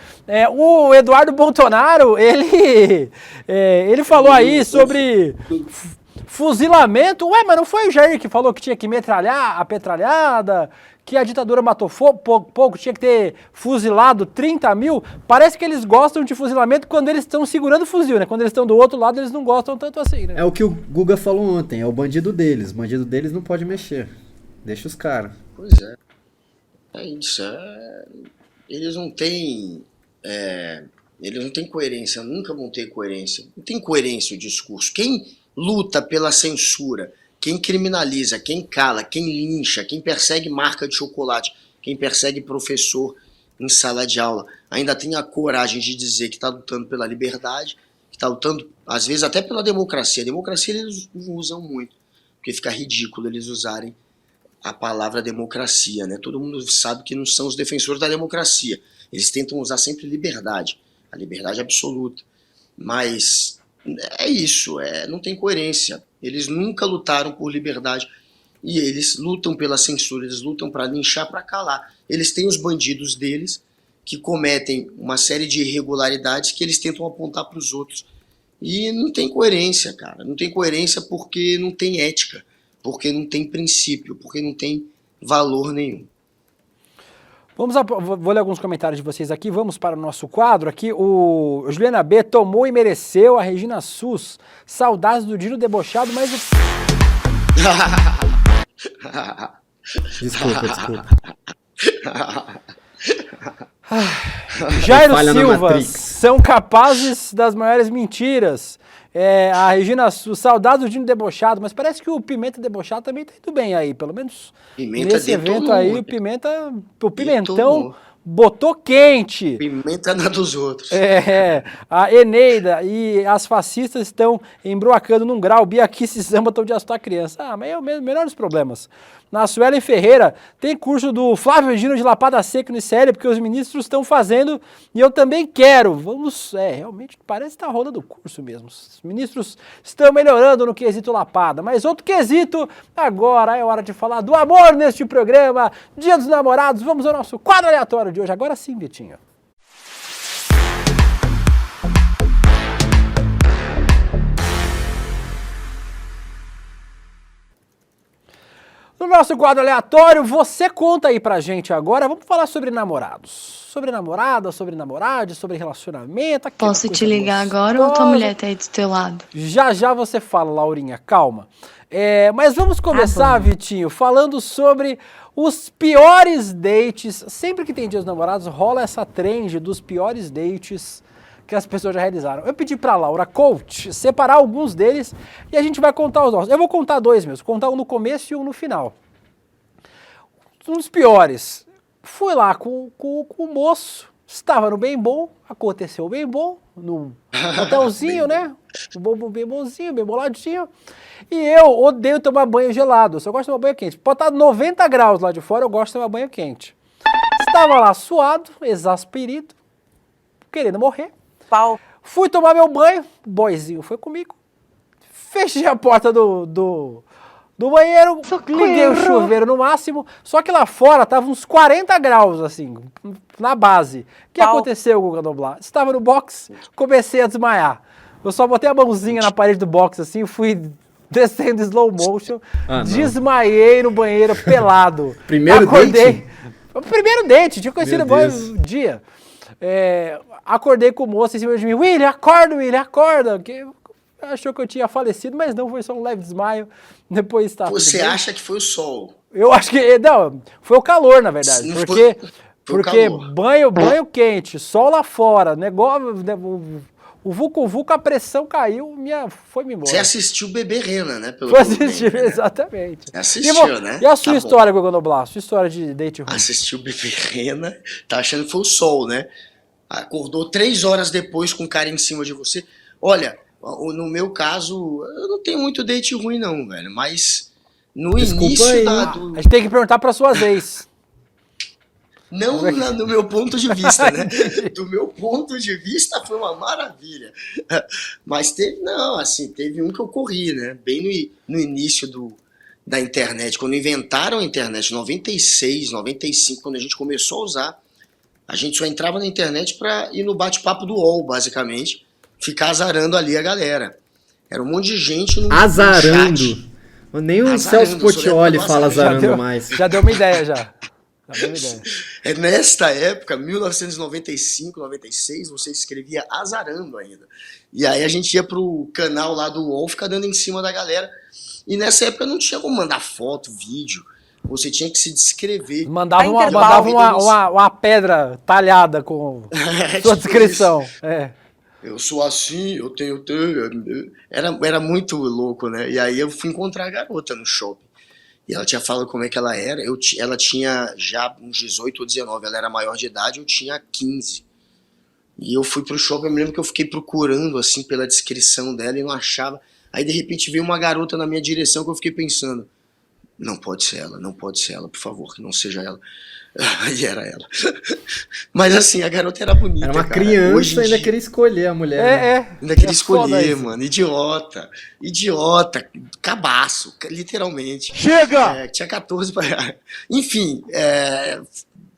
O Eduardo Bolsonaro, ele falou aí sobre fuzilamento. Ué, mas não foi o Jair que falou que tinha que metralhar a petralhada, que a ditadura matou pouco, tinha que ter fuzilado 30 mil? Parece que eles gostam de fuzilamento quando eles estão segurando o fuzil, né? Quando eles estão do outro lado, eles não gostam tanto assim, né? É o que o Guga falou ontem, é o bandido deles. O bandido deles não pode mexer. Deixa os caras. Pois é. É isso. Eles não têm coerência, nunca vão ter coerência. Não tem coerência o discurso. Quem luta pela censura, quem criminaliza, quem cala, quem lincha, quem persegue marca de chocolate, quem persegue professor em sala de aula, ainda tem a coragem de dizer que está lutando pela liberdade, que está lutando, às vezes, até pela democracia. A democracia eles usam muito, porque fica ridículo eles usarem a palavra democracia, né? Todo mundo sabe que não são os defensores da democracia. Eles tentam usar sempre liberdade, a liberdade absoluta. Mas é isso, não tem coerência. Eles nunca lutaram por liberdade e eles lutam pela censura, eles lutam para linchar, para calar. Eles têm os bandidos deles que cometem uma série de irregularidades que eles tentam apontar para os outros. E não tem coerência, cara. Não tem coerência porque não tem ética, porque não tem princípio, porque não tem valor nenhum. Vou ler alguns comentários de vocês aqui, vamos para o nosso quadro aqui. O Juliana B tomou e mereceu, a Regina Sus, saudades do Dino debochado, mas... Desculpa. Jairo Silva, são capazes das maiores mentiras. A Regina Sus, saudades do Dino debochado, mas parece que o Pimenta debochado também tá indo bem aí, pelo menos Pimenta nesse detonou, evento aí, o Pimentão botou quente. Pimenta na dos outros. A Eneida e as fascistas estão embroacando num grau, Biaquice e Samba estão de assustar a criança. Mas é o menor dos problemas. Na Suelen Ferreira, tem curso do Flávio Regino de Lapada Seca no ICL, porque os ministros estão fazendo e eu também quero. Vamos, realmente parece que está rolando o curso mesmo. Os ministros estão melhorando no quesito Lapada, mas outro quesito, agora é hora de falar do amor neste programa, Dia dos Namorados. Vamos ao nosso quadro aleatório de hoje. Agora sim, Vitinho. No nosso quadro aleatório, você conta aí pra gente agora, vamos falar sobre namorados. Sobre namorada, sobre namorade, sobre relacionamento. Posso te ligar agora ou tua mulher tá aí do teu lado? Já você fala, Laurinha, calma. Mas vamos começar, Vitinho, falando sobre os piores dates. Sempre que tem Dia dos Namorados, rola essa trend dos piores dates que as pessoas já realizaram. Eu pedi pra Laura Coach separar alguns deles e a gente vai contar os nossos. Eu vou contar dois mesmo, contar um no começo e um no final. Um dos piores. Fui lá com o moço, estava no bem bom, aconteceu bem bom, num hotelzinho, né? Bem bonzinho, bem boladinho. E eu odeio tomar banho gelado, eu só gosto de tomar banho quente. Pode estar 90 graus lá de fora, eu gosto de tomar banho quente. Estava lá suado, exasperido, querendo morrer. Fui tomar meu banho, o boyzinho foi comigo, fechei a porta do banheiro, liguei o chuveiro no máximo, só que lá fora tava uns 40 graus, assim, na base. O que aconteceu, Guga Noblar? Estava no box, comecei a desmaiar. Eu só botei a mãozinha na parede do box, assim, fui descendo slow motion, desmaiei no banheiro pelado. Primeiro date? Primeiro date, tinha conhecido o dia. Acordei com o moço em cima de mim, William, acorda, que achou que eu tinha falecido, mas não, foi só um leve desmaio, depois está Você acha que foi o sol? Eu acho que, não, foi o calor, na verdade, porque banho quente, sol lá fora, negócio, o vulco, a pressão caiu, foi-me embora. Você assistiu Bebê Rena, né? Foi assistir, né? Exatamente. Assistiu, né? E a sua história, Guga Noblar? Sua história de date ruim? Assistiu Bebê Rena, tá achando que foi o sol, né? Acordou 3 horas depois com o cara em cima de você. Olha, no meu caso, eu não tenho muito date ruim não, velho, mas no início A gente tem que perguntar para suas ex. Não no meu ponto de vista, né? Do meu ponto de vista foi uma maravilha. Mas teve um que eu corri, né? Bem no início da internet, quando inventaram a internet, 96, 95, quando a gente começou a usar, a gente só entrava na internet para ir no bate-papo do UOL, basicamente, ficar azarando ali a galera. Era um monte de gente no chat. Nem o Celso Portiolli fala azarando mais. Já deu uma ideia, já. Nesta época, 1995, 96, você escrevia azarando ainda. E aí a gente ia pro canal lá do UOL, ficar dando em cima da galera. E nessa época não tinha como mandar foto, vídeo. Você tinha que se descrever. Mandava uma pedra talhada com sua descrição. eu sou assim, eu tenho... Era muito louco, né? E aí eu fui encontrar a garota no shopping. E ela tinha falado como é que ela era. Ela tinha já uns 18 ou 19. Ela era maior de idade, eu tinha 15. E eu fui pro shopping, eu me lembro que eu fiquei procurando, assim, pela descrição dela e não achava. Aí, de repente, veio uma garota na minha direção que eu fiquei pensando, não pode ser ela, por favor, que não seja ela. E era ela. Mas, assim, a garota era bonita, Era uma cara. criança Hoje em ainda dia, queria escolher a mulher. Né? ainda queria foda escolher, isso. mano. Idiota, cabaço, literalmente. Chega! Tinha 14 pra... Enfim,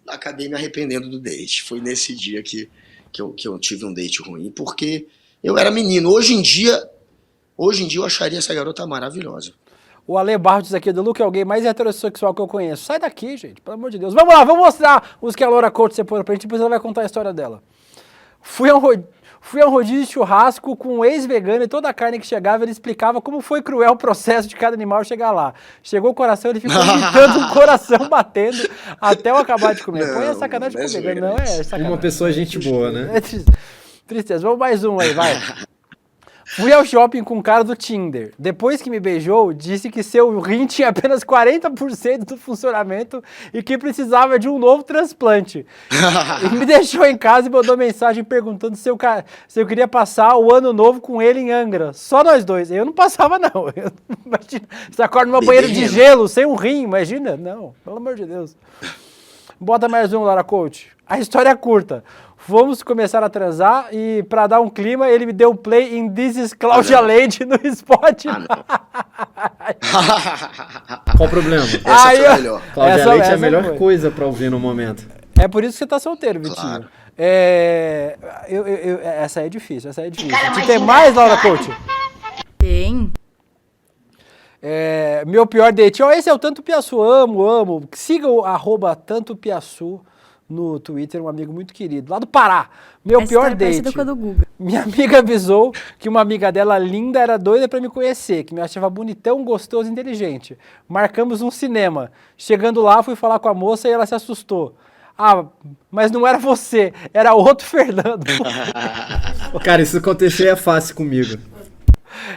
acabei me arrependendo do date. Foi nesse dia que eu tive um date ruim, porque eu era menino. Hoje em dia eu acharia essa garota maravilhosa. O Ale Barros diz aqui, Luke é alguém mais heterossexual que eu conheço. Sai daqui, gente, pelo amor de Deus. Vamos lá, vamos mostrar os que a Laura Coach separou pra gente, depois ela vai contar a história dela. Fui a um rodízio de churrasco com um ex-vegano e toda a carne que chegava, ele explicava como foi cruel o processo de cada animal chegar lá. Chegou o coração, ele ficou imitando um coração batendo até eu acabar de comer. Pô, é sacanagem com o vegano, não é sacanagem. Uma pessoa gente boa, né? É tristeza. Vamos mais um aí, vai. Fui ao shopping com um cara do Tinder. Depois que me beijou, disse que seu rim tinha apenas 40% do funcionamento e que precisava de um novo transplante. E me deixou em casa e mandou mensagem perguntando se eu queria passar o ano novo com ele em Angra. Só nós dois. Eu não passava, não. Imagina, você acorda numa banheira de gelo, sem um rim, imagina? Não, pelo amor de Deus. Bota mais um, Laura Coach. A história é curta. Vamos começar a transar e, pra dar um clima, ele me deu play em This is Cláudia Leite no Spotify. Qual o problema? Essa foi a melhor. Cláudia Leite é a melhor coisa pra ouvir no momento. É por isso que você tá solteiro, Vitinho. Claro. Essa é difícil, essa é difícil. Você tem mais, Laura Coach? Tem. Meu pior date. Esse é o Tanto Piaçu, amo. Siga o @Tanto Piaçu no Twitter, um amigo muito querido, lá do Pará. Meu pior date. Com a do Guga. Minha amiga avisou que uma amiga dela linda era doida pra me conhecer, que me achava bonitão, gostoso e inteligente. Marcamos um cinema. Chegando lá, fui falar com a moça e ela se assustou. Ah, mas não era você, era outro Fernando. Cara, isso acontecer é fácil comigo.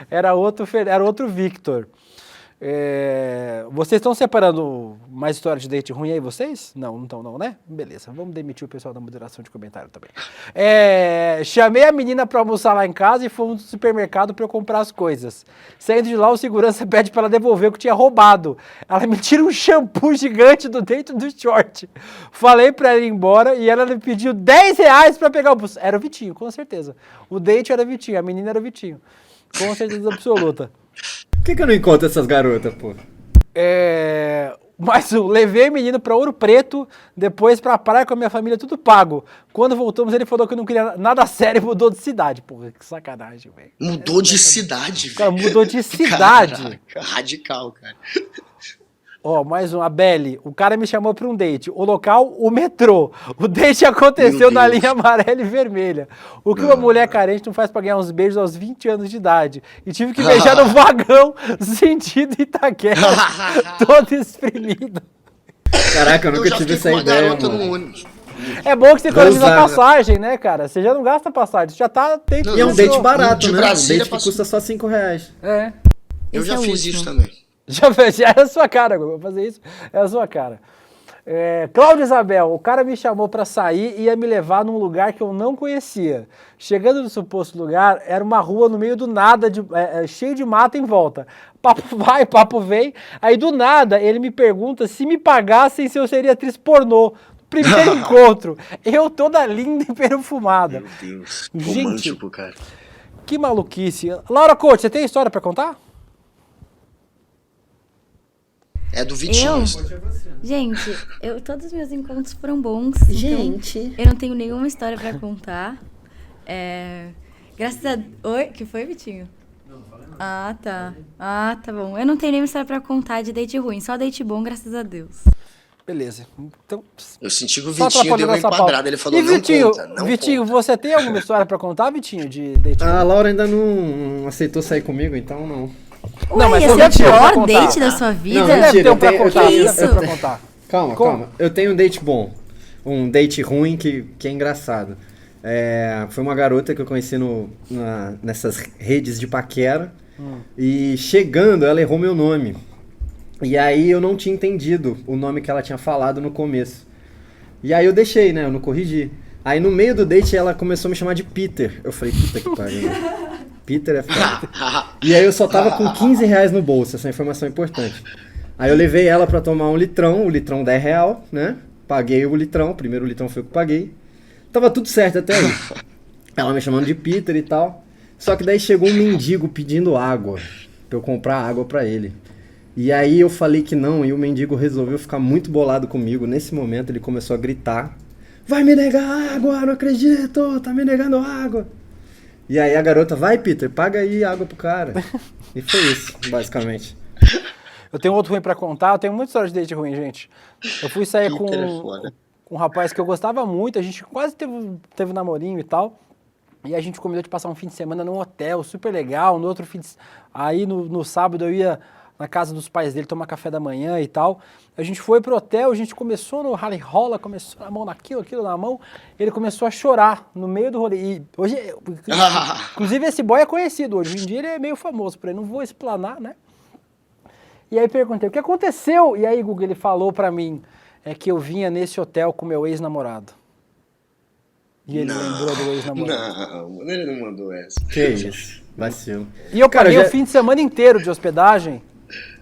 Era outro Victor. Vocês estão separando mais história de date ruim aí, vocês? Não estão não, né? Beleza, vamos demitir o pessoal da moderação de comentário também. Chamei a menina pra almoçar lá em casa e fomos no supermercado pra eu comprar as coisas. Saindo de lá, o segurança pede pra ela devolver o que tinha roubado. Ela me tira um shampoo gigante do dentro do short. Falei pra ela ir embora e ela me pediu R$10 pra pegar o bus. Era o Vitinho, com certeza. O date era o Vitinho, a menina era o Vitinho. Com certeza absoluta. Por que eu não encontro essas garotas, pô? Mas eu levei o menino pra Ouro Preto, depois pra praia com a minha família, tudo pago. Quando voltamos, ele falou que não queria nada sério e mudou de cidade. Porra, que sacanagem, velho. Mudou de cidade, velho. Cara, mudou de cidade. Caraca, radical, cara. Mais um, a Belly. O cara me chamou pra um date. O local, o metrô. O date aconteceu na linha amarela e vermelha. O que uma mulher carente não faz pra ganhar uns beijos aos 20 anos de idade. E tive que beijar no vagão, sentido Itaquera. Todo espremido. Caraca, eu nunca tive essa ideia, mano. É bom que você economiza a passagem, né, cara? Você já não gasta passagem, você já tá... E é um date barato, né? Um Brasília date que custa só R$5. Eu já fiz isso também. Já é a sua cara, vou fazer isso, é a sua cara. Cláudia Isabel, o cara me chamou pra sair e ia me levar num lugar que eu não conhecia. Chegando no suposto lugar, era uma rua no meio do nada, cheio de mato em volta. Papo vai, papo vem. Aí do nada ele me pergunta se me pagassem se eu seria atriz pornô. Primeiro encontro, eu toda linda e perfumada. Meu Deus, gente, romântico, cara. Que maluquice. Laura Coach, você tem história pra contar? É do Vitinho. Gente, todos os meus encontros foram bons. Gente. Então eu não tenho nenhuma história pra contar. Graças a... Oi? Que foi, Vitinho? Não, falei nada. Tá bom. Eu não tenho nenhuma história pra contar de date ruim. Só date bom, graças a Deus. Beleza. Então, eu senti que o Vitinho deu uma enquadrada. Ele falou, Vitinho, não Vitinho, conta. Você tem alguma história pra contar, Vitinho, de date ruim? A Laura ainda não aceitou sair comigo, então não. Ué, esse é o pior date da sua vida? Não, mentira, pra contar. Calma. Eu tenho um date bom. Um date ruim que é engraçado. Foi uma garota que eu conheci nessas redes de paquera. E chegando, ela errou meu nome. E aí eu não tinha entendido o nome que ela tinha falado no começo. E aí eu deixei, né? Eu não corrigi. Aí no meio do date ela começou a me chamar de Peter. Eu falei, puta que pariu. Peter é foda. E aí eu só tava com 15 reais no bolso, essa informação é importante. Aí eu levei ela pra tomar um litrão, o litrão R$10, né? Paguei o litrão, o primeiro litrão foi o que eu paguei. Tava tudo certo até aí. Ela me chamando de Peter e tal. Só que daí chegou um mendigo pedindo água, pra eu comprar água pra ele. E aí eu falei que não, e o mendigo resolveu ficar muito bolado comigo. Nesse momento ele começou a gritar: vai me negar água, não acredito, tá me negando água. E aí a garota: vai, Peter, paga aí água pro cara. E foi isso, basicamente. Eu tenho outro ruim pra contar, eu tenho muita história de date ruim, gente. Eu fui sair com um rapaz que eu gostava muito, a gente quase teve um namorinho e tal. E a gente combinou de passar um fim de semana num hotel, super legal. No outro aí no sábado eu ia na casa dos pais dele tomar café da manhã e tal. A gente foi pro hotel, a gente começou no rally rola, começou na mão naquilo, aquilo na mão. Ele começou a chorar no meio do rolê. E hoje, inclusive esse boy é conhecido hoje em dia, ele é meio famoso por aí, não vou explanar, né? E aí perguntei, o que aconteceu? E aí, Guga, ele falou pra mim, que eu vinha nesse hotel com meu ex-namorado. E ele lembrou do ex-namorado. Não, ele não mandou essa. Que isso, vacilo. E eu paguei o fim de semana inteiro de hospedagem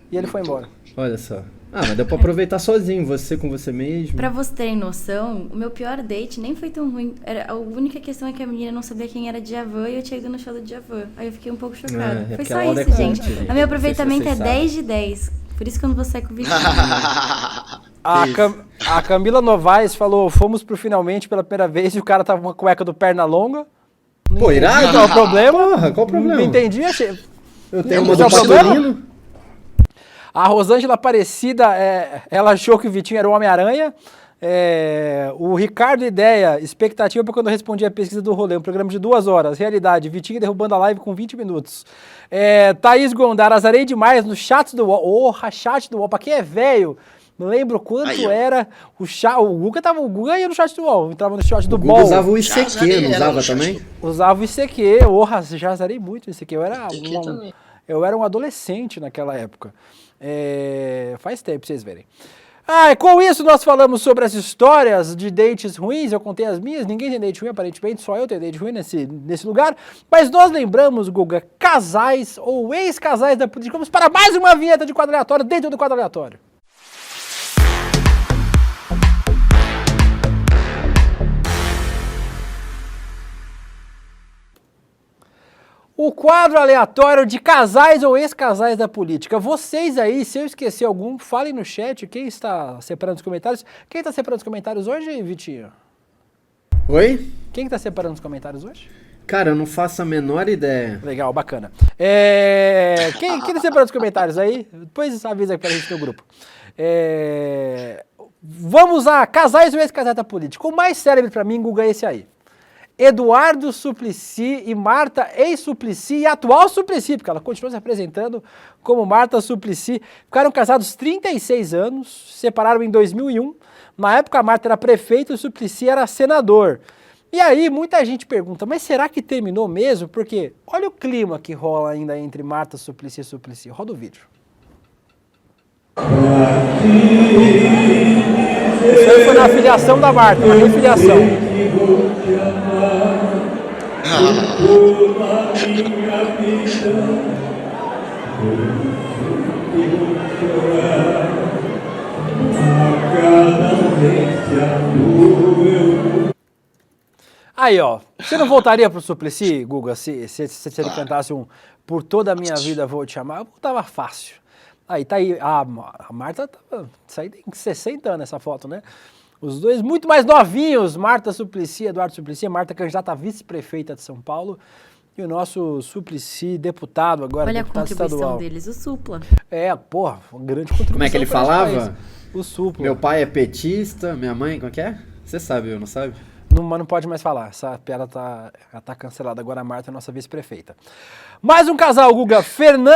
e ele foi embora. Olha só. Mas deu pra aproveitar sozinho, você com você mesmo. Pra você terem noção, o meu pior date nem foi tão ruim. A única questão é que a menina não sabia quem era Djavan e eu tinha ido no show do Djavan. Aí eu fiquei um pouco chocada. Foi só isso, gente. O meu aproveitamento é 10 de 10. Por isso que eu não vou sair com o Vitinho. A Camila Novaes falou, fomos pro Finalmente pela primeira vez e o cara tava com uma cueca do Perna-longa. Pô, irado? Qual o problema? Porra, qual o problema? Não entendi, achei. Eu tenho uma do Patolino. A Rosângela Aparecida, ela achou que o Vitinho era o Homem-Aranha. O Ricardo Ideia, expectativa para quando eu respondi a pesquisa do rolê, um programa de 2 horas. Realidade, Vitinho derrubando a live com 20 minutos. Thaís Gondar, azarei demais no chat do UOL. Chat do UOL, pra quem é velho, não lembro quanto era o chat. O Guga ia no chat do UOL, entrava no chat do Guga BOL. Usava o ICQ, não usava também? Usava o ICQ, já azarei muito o ICQ. Eu era um adolescente naquela época. Faz tempo pra vocês verem. Com isso nós falamos sobre as histórias de dates ruins, eu contei as minhas, ninguém tem date ruim, aparentemente só eu tenho date ruim nesse lugar, mas nós lembramos, Guga, casais ou ex-casais da política. Vamos para mais uma vinheta de quadro aleatório dentro do quadro aleatório. O quadro aleatório de casais ou ex-casais da política. Vocês aí, se eu esquecer algum, falem no chat. Quem está separando os comentários? Quem está separando os comentários hoje, Vitinho? Oi? Quem está separando os comentários hoje? Cara, eu não faço a menor ideia. Legal, bacana. Quem está separando os comentários aí? Depois avisa aí pra gente no grupo. Vamos a casais ou ex-casais da política. O mais célebre pra mim, Guga, é esse aí. Eduardo Suplicy e Marta ex-Suplicy e atual Suplicy, porque ela continua se apresentando como Marta Suplicy. Ficaram casados 36 anos, se separaram em 2001. Na época a Marta era prefeita e o Suplicy era senador. E aí muita gente pergunta, mas será que terminou mesmo? Porque olha o clima que rola ainda entre Marta Suplicy e Suplicy. Roda o vídeo. Isso aí foi na filiação da Marta, uma refiliação. Aí, ó, você não voltaria pro Suplicy, Guga, se ele cantasse um Por Toda a Minha Vida Vou Te Amar? Eu voltava fácil. Aí, tá aí, a Marta tava saindo em 60 anos essa foto, né? Os dois muito mais novinhos, Marta Suplicy, Eduardo Suplicy, Marta candidata a vice-prefeita de São Paulo e o nosso Suplicy deputado agora, olha deputado estadual. Olha a contribuição deles, o Supla. Porra, uma grande contribuição. Como é que ele falava? O Supla. Meu pai é petista, minha mãe, como é que é? Você sabe, eu não sabe? Mas não pode mais falar, essa piada tá cancelada. Agora a Marta é nossa vice-prefeita. Mais um casal, Guga.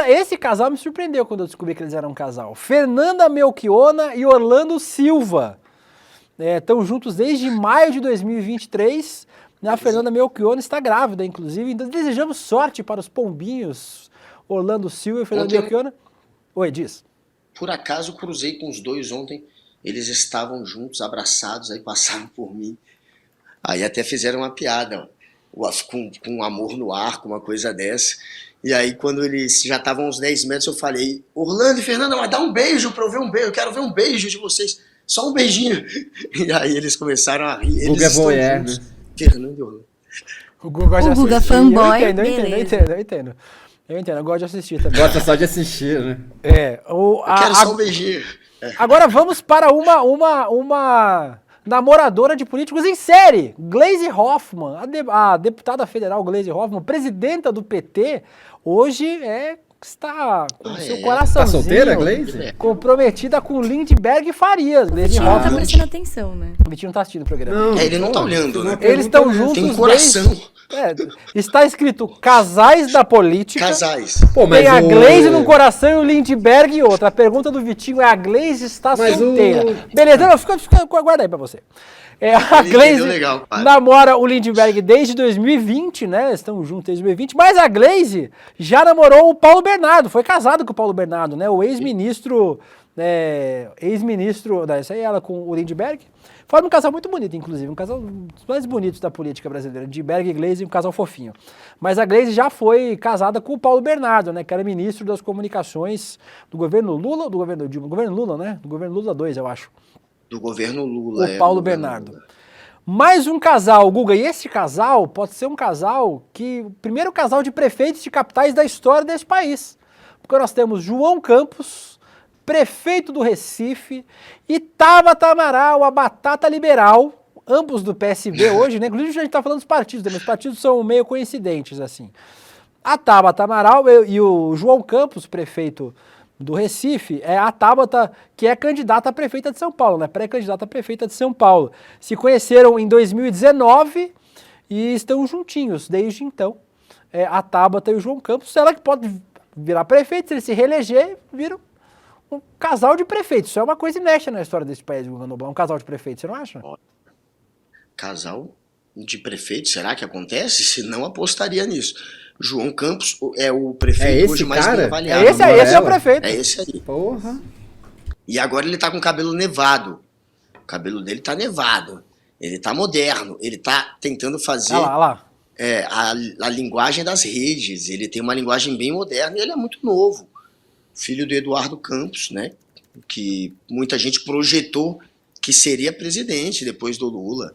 Esse casal me surpreendeu quando eu descobri que eles eram um casal. Fernanda Melchiona e Orlando Silva. Estão juntos desde maio de 2023. A Fernanda Melchiona está grávida, inclusive. Então desejamos sorte para os pombinhos Orlando Silva e Fernanda Melchiona. Oi, diz. Por acaso cruzei com os dois ontem. Eles estavam juntos, abraçados, aí passaram por mim. Aí até fizeram uma piada, com amor no ar, com uma coisa dessa. E aí quando eles já estavam uns 10 metros, eu falei, Orlando e Fernanda, mas dá um beijo pra eu ver um beijo. Eu quero ver um beijo de vocês. Só um beijinho. E aí eles começaram a rir. Eles estão juntos. Fernando e Orlando. O Guga fanboy. Eu entendo. Eu gosto de assistir também. Gosta só de assistir, né? Eu quero só um beijinho. Agora vamos para uma namoradora de políticos em série. Gleisi Hoffmann, a deputada federal Gleisi Hoffmann, presidenta do PT, hoje está com seu coraçãozinho. Tá solteira, Gleisi? Comprometida com Lindbergh e Farias. Gleisi Hoffmann. Não tá prestando atenção, né? O Vitinho não tá assistindo o programa. Não, ele não tá olhando, né? Eles estão juntos. Tem coração. Está escrito Casais da Política. Casais. Pô, mas tem a Gleisi num coração e o Lindbergh em outra. A pergunta do Vitinho é: a Gleisi está solteira? Beleza? Não, aguarda aí pra você. A Gleisi namora o Lindbergh desde 2020, né? Estão juntos desde 2020. Mas a Gleisi já namorou o Paulo Bernardo. Foi casado com o Paulo Bernardo, né? O ex-ministro. Essa aí ela com o Lindbergh. Forma um casal muito bonito, inclusive. Um casal dos mais bonitos da política brasileira. Lindbergh e Gleisi, um casal fofinho. Mas a Gleisi já foi casada com o Paulo Bernardo, né? Que era ministro das comunicações do governo Lula, do governo Lula, né? Do governo Lula 2, eu acho. Do governo Lula. O Paulo Bernardo. Lula. Mais um casal, Guga, e esse casal pode ser um casal o primeiro casal de prefeitos de capitais da história desse país. Porque nós temos João Campos, prefeito do Recife, e Tabata Amaral, a batata liberal, ambos do PSB hoje, né? Inclusive a gente tá falando dos partidos, né? Os partidos são meio coincidentes, assim. A Tabata Amaral e o João Campos, prefeito do Recife, é a Tabata, que é candidata a prefeita de São Paulo, né? Pré-candidata a prefeita de São Paulo. Se conheceram em 2019 e estão juntinhos desde então. A Tabata e o João Campos, ela que pode virar prefeito, se ele se reeleger, vira um casal de prefeitos. Isso é uma coisa inédita na história desse país, Guga Noblar. Um casal de prefeitos, você não acha? Casal de prefeitos, será que acontece? Se não, apostaria nisso. João Campos é o prefeito hoje mais bem avaliado. Esse é o prefeito. É esse aí. Porra. E agora ele tá com o cabelo nevado. O cabelo dele tá nevado. Ele tá moderno. Ele tá tentando fazer a linguagem das redes. Ele tem uma linguagem bem moderna e ele é muito novo. Filho do Eduardo Campos, né? Que muita gente projetou que seria presidente depois do Lula.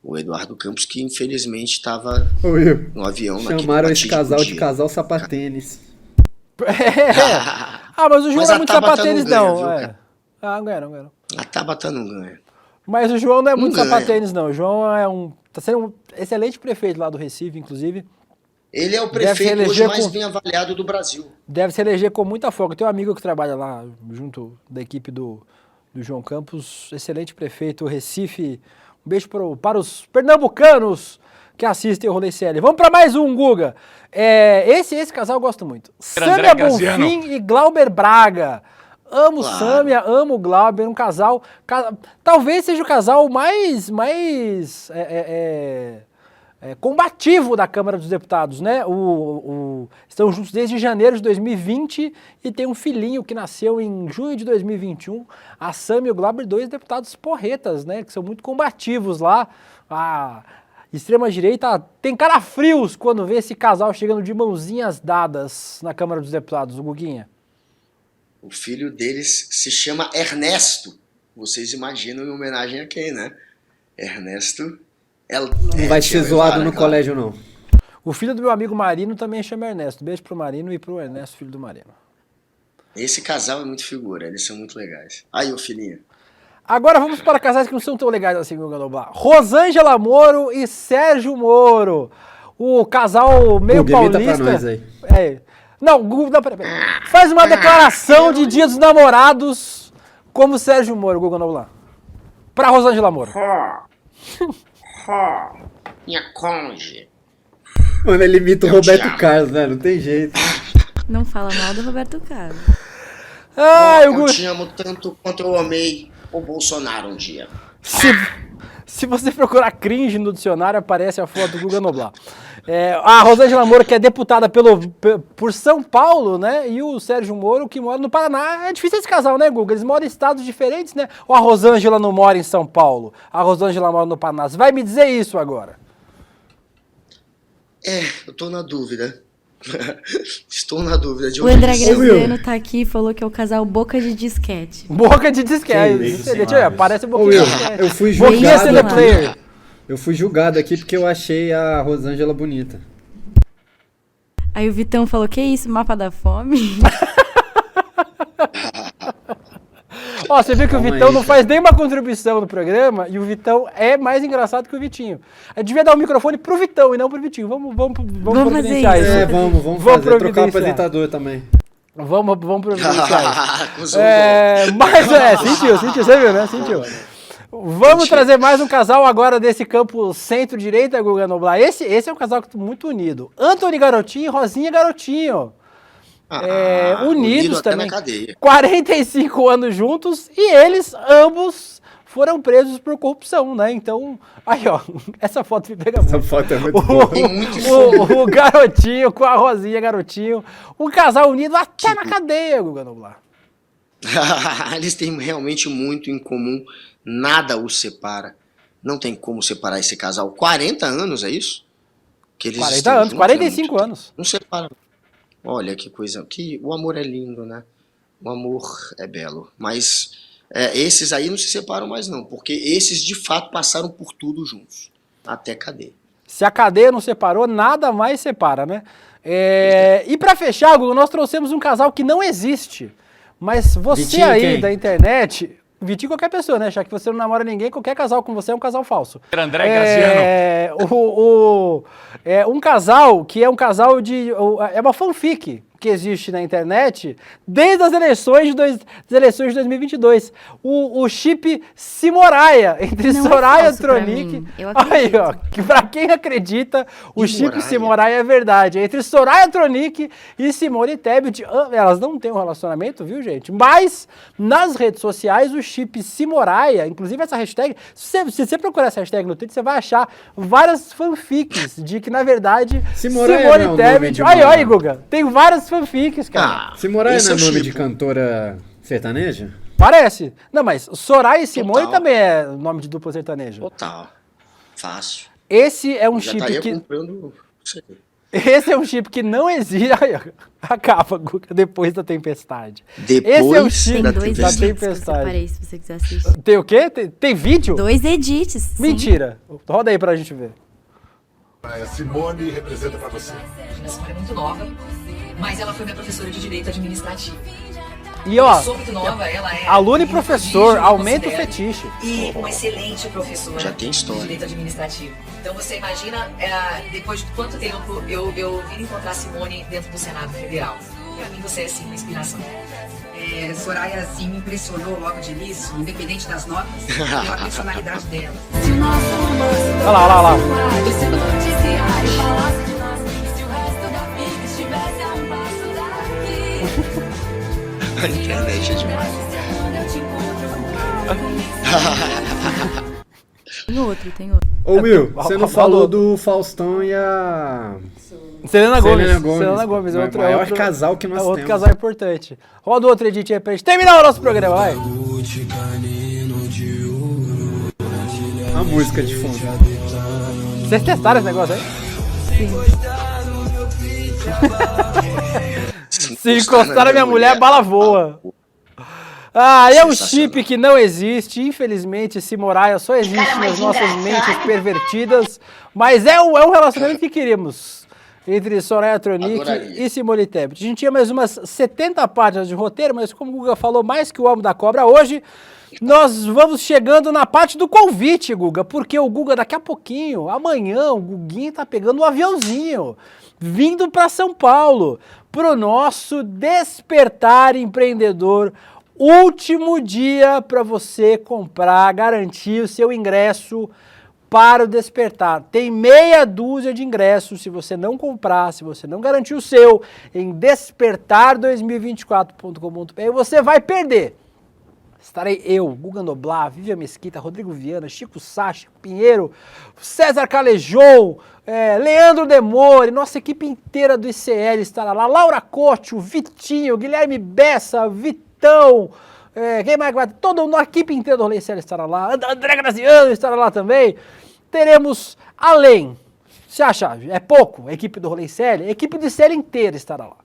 O Eduardo Campos, que infelizmente estava no avião. Chamaram esse casal de casal sapatênis. Mas o João não é muito sapatênis, não. Ganharam. A Tabata não ganha. Mas o João não é muito sapatênis, não. O João tá sendo um excelente prefeito lá do Recife, inclusive. Ele é o prefeito hoje mais bem avaliado do Brasil. Deve se eleger com muita folga. Tem um amigo que trabalha lá, junto da equipe do João Campos. Excelente prefeito, Recife. Um beijo para os pernambucanos que assistem o Rolê CL. Vamos para mais um, Guga. Esse casal eu gosto muito. Sâmia Bonfim e Glauber Braga. Amo Sâmia, amo o Glauber, um casal... Talvez seja o casal mais combativo da Câmara dos Deputados, né? Estão juntos desde janeiro de 2020 e tem um filhinho que nasceu em junho de 2021. A Sâmia e o Glauber, 2 deputados porretas, né? Que são muito combativos lá. A extrema-direita tem calafrios quando vê esse casal chegando de mãozinhas dadas na Câmara dos Deputados, o Guguinha. O filho deles se chama Ernesto. Vocês imaginam em homenagem a quem, né? Ernesto... Não vai ser zoado no colégio, não. O filho do meu amigo Marino também chama Ernesto. Beijo pro Marino e pro Ernesto, filho do Marino. Esse casal é muito figura, eles são muito legais. Aí, o filhinho. Agora vamos para casais que não são tão legais assim, Guga Noblar. Rosângela Moro e Sérgio Moro. O casal meio paulista. Pra nós aí. Não, Guga, peraí. Faz uma declaração de Dia dos Namorados como Sérgio Moro, Guga Noblar. Pra Rosângela Moro. Minha cônjuge. Mano, ele imita o Roberto Carlos, né? Não tem jeito. Não fala mal do Roberto Carlos. Eu te amo tanto quanto eu amei o Bolsonaro um dia. Se você procurar cringe no dicionário, aparece a foto do Guga Noblar. A Rosângela Moro, que é deputada por São Paulo, né? E o Sérgio Moro, que mora no Paraná. É difícil esse casal, né, Guga? Eles moram em estados diferentes, né? Ou a Rosângela não mora em São Paulo? A Rosângela mora no Paraná. Você vai me dizer isso agora? Eu tô na dúvida. Estou na dúvida de onde. O André Graziano tá aqui e falou que é o casal Boca de Disquete. Boca de Disquete. Parece Boca de Disquete. Eu fui julgado aqui. Eu fui julgado aqui porque eu achei a Rosângela bonita. Aí o Vitão falou, que isso, mapa da fome? Ó, você viu que o Vitão não faz nenhuma contribuição no programa e o Vitão é mais engraçado que o Vitinho. A gente devia dar o microfone pro Vitão e não pro Vitinho. Vamos providenciar isso. Vamos fazer, trocar o apresentador também. Vamos providenciar isso. Mas sentiu, você viu, né? Sentiu. Vamos trazer mais um casal agora desse campo centro-direita, Guga Noblar. Esse é um casal muito unido. Antony Garotinho e Rosinha Garotinho. Unidos também. 45 anos juntos e eles ambos foram presos por corrupção, né? Então, aí ó, essa foto me pega muito. Essa foto é muito boa. O Garotinho com a Rosinha Garotinho. Um casal unido até na cadeia, Guga Noblar. Eles têm realmente muito em comum. Nada os separa. Não tem como separar esse casal. 40 anos, é isso? Que eles 40 anos, 45 anos. Não separa. Olha que coisa. O amor é lindo, né? O amor é belo. Mas esses aí não se separam mais, não. Porque esses, de fato, passaram por tudo juntos. Até cadeia. Se a cadeia não separou, nada mais separa, né? E pra fechar, Guga, nós trouxemos um casal que não existe. Mas você Vitinho, aí quem? Da internet... Vitinho qualquer pessoa, né? Já que você não namora ninguém, qualquer casal com você é um casal falso. André Graziano. Um casal que é um casal de... É uma fanfic que existe na internet desde as eleições de 2022. O chip Simoraia, entre não Soraya Tronic... Aí, ó, que pra quem acredita, o chip Simoraia é verdade. Entre Soraya Tronic e Simone Tebet, elas não têm um relacionamento, viu, gente? Mas, nas redes sociais, o chip Simoraia, inclusive essa hashtag, se você procurar essa hashtag no Twitter, você vai achar várias fanfics de que, na verdade, Simone Tebet... Aí, Guga, tem várias fanfics, cara. Simoraia não é nome de cantora sertaneja? Parece. Não, mas Soraya e Simone também é nome de dupla sertaneja. Total. Fácil. Esse é um chip que... Esse é um chip que não existe. Acaba, Guga, depois da tempestade. Esse é um chip da tempestade. Parei, se você quiser assistir. Tem o quê? Tem vídeo? 2 edits. Mentira. Sim. Roda aí pra gente ver. A Simone representa pra você. A Simone é muito nova, mas ela foi minha professora de Direito Administrativo. E ó, sou muito nova, ela é aluno e professor, aumenta o fetiche. E uma excelente professora já tem história. De Direito Administrativo. Então você imagina, depois de quanto tempo eu vim encontrar a Simone dentro do Senado Federal. Pra mim você é assim, uma inspiração. Soraya assim me impressionou logo de início, independente das notas, pela personalidade dela. Olha lá. A internet é demais. Tem outro. Ô Will, você não falou do Faustão e a... Selena Gomez. É o maior casal que nós temos. Outro casal importante. Roda o outro edit aí pra gente terminar o nosso programa, vai. A música de fundo. Vocês testaram esse negócio aí? Sim. Se encostar na minha mulher, a bala voa. É um chip que não existe. Infelizmente, esse Simoraia só existe nas nossas mentes pervertidas. Mas é um relacionamento que queríamos. Entre Soraya Tronic e Simone Tebet. A gente tinha mais umas 70 páginas de roteiro, mas como o Guga falou mais que o Homem da Cobra hoje, nós vamos chegando na parte do convite, Guga, porque o Guga daqui a pouquinho, amanhã, o Guguinho tá pegando um aviãozinho, vindo para São Paulo, pro nosso Despertar Empreendedor, último dia para você comprar, garantir o seu ingresso para o Despertar. Tem meia dúzia de ingressos. Se você não comprar, se você não garantir o seu em despertar2024.com.br, você vai perder. Estarei eu, Guga Noblar, Vivian Mesquita, Rodrigo Viana, Chico Sá, Chico Pinheiro, César Calejou, Leandro Demore, nossa equipe inteira do ICL estará lá, Laura Cocho, Vitinho, Guilherme Bessa, Vitão, quem mais vai? Toda a equipe inteira do Rolê ICL estará lá, André Graziano estará lá também. Teremos, além, você acha, é pouco, a equipe do Rolê ICL, a equipe do ICL inteira estará lá.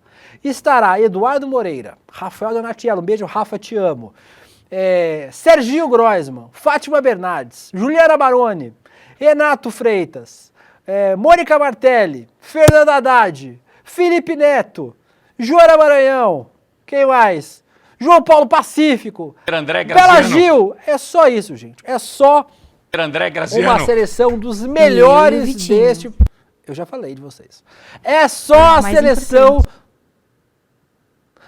Estará Eduardo Moreira, Rafael Donatiello, um beijo, Rafa, te amo. Serginho Groisman, Fátima Bernardes, Juliana Baroni, Renato Freitas, Mônica Martelli, Fernanda Haddad, Felipe Neto, Joana Maranhão, quem mais? João Paulo Pacífico, André Graziano. Bela Gil, é só isso, gente, é só André Graziano. uma seleção dos melhores deste... Eu já falei de vocês. É só a seleção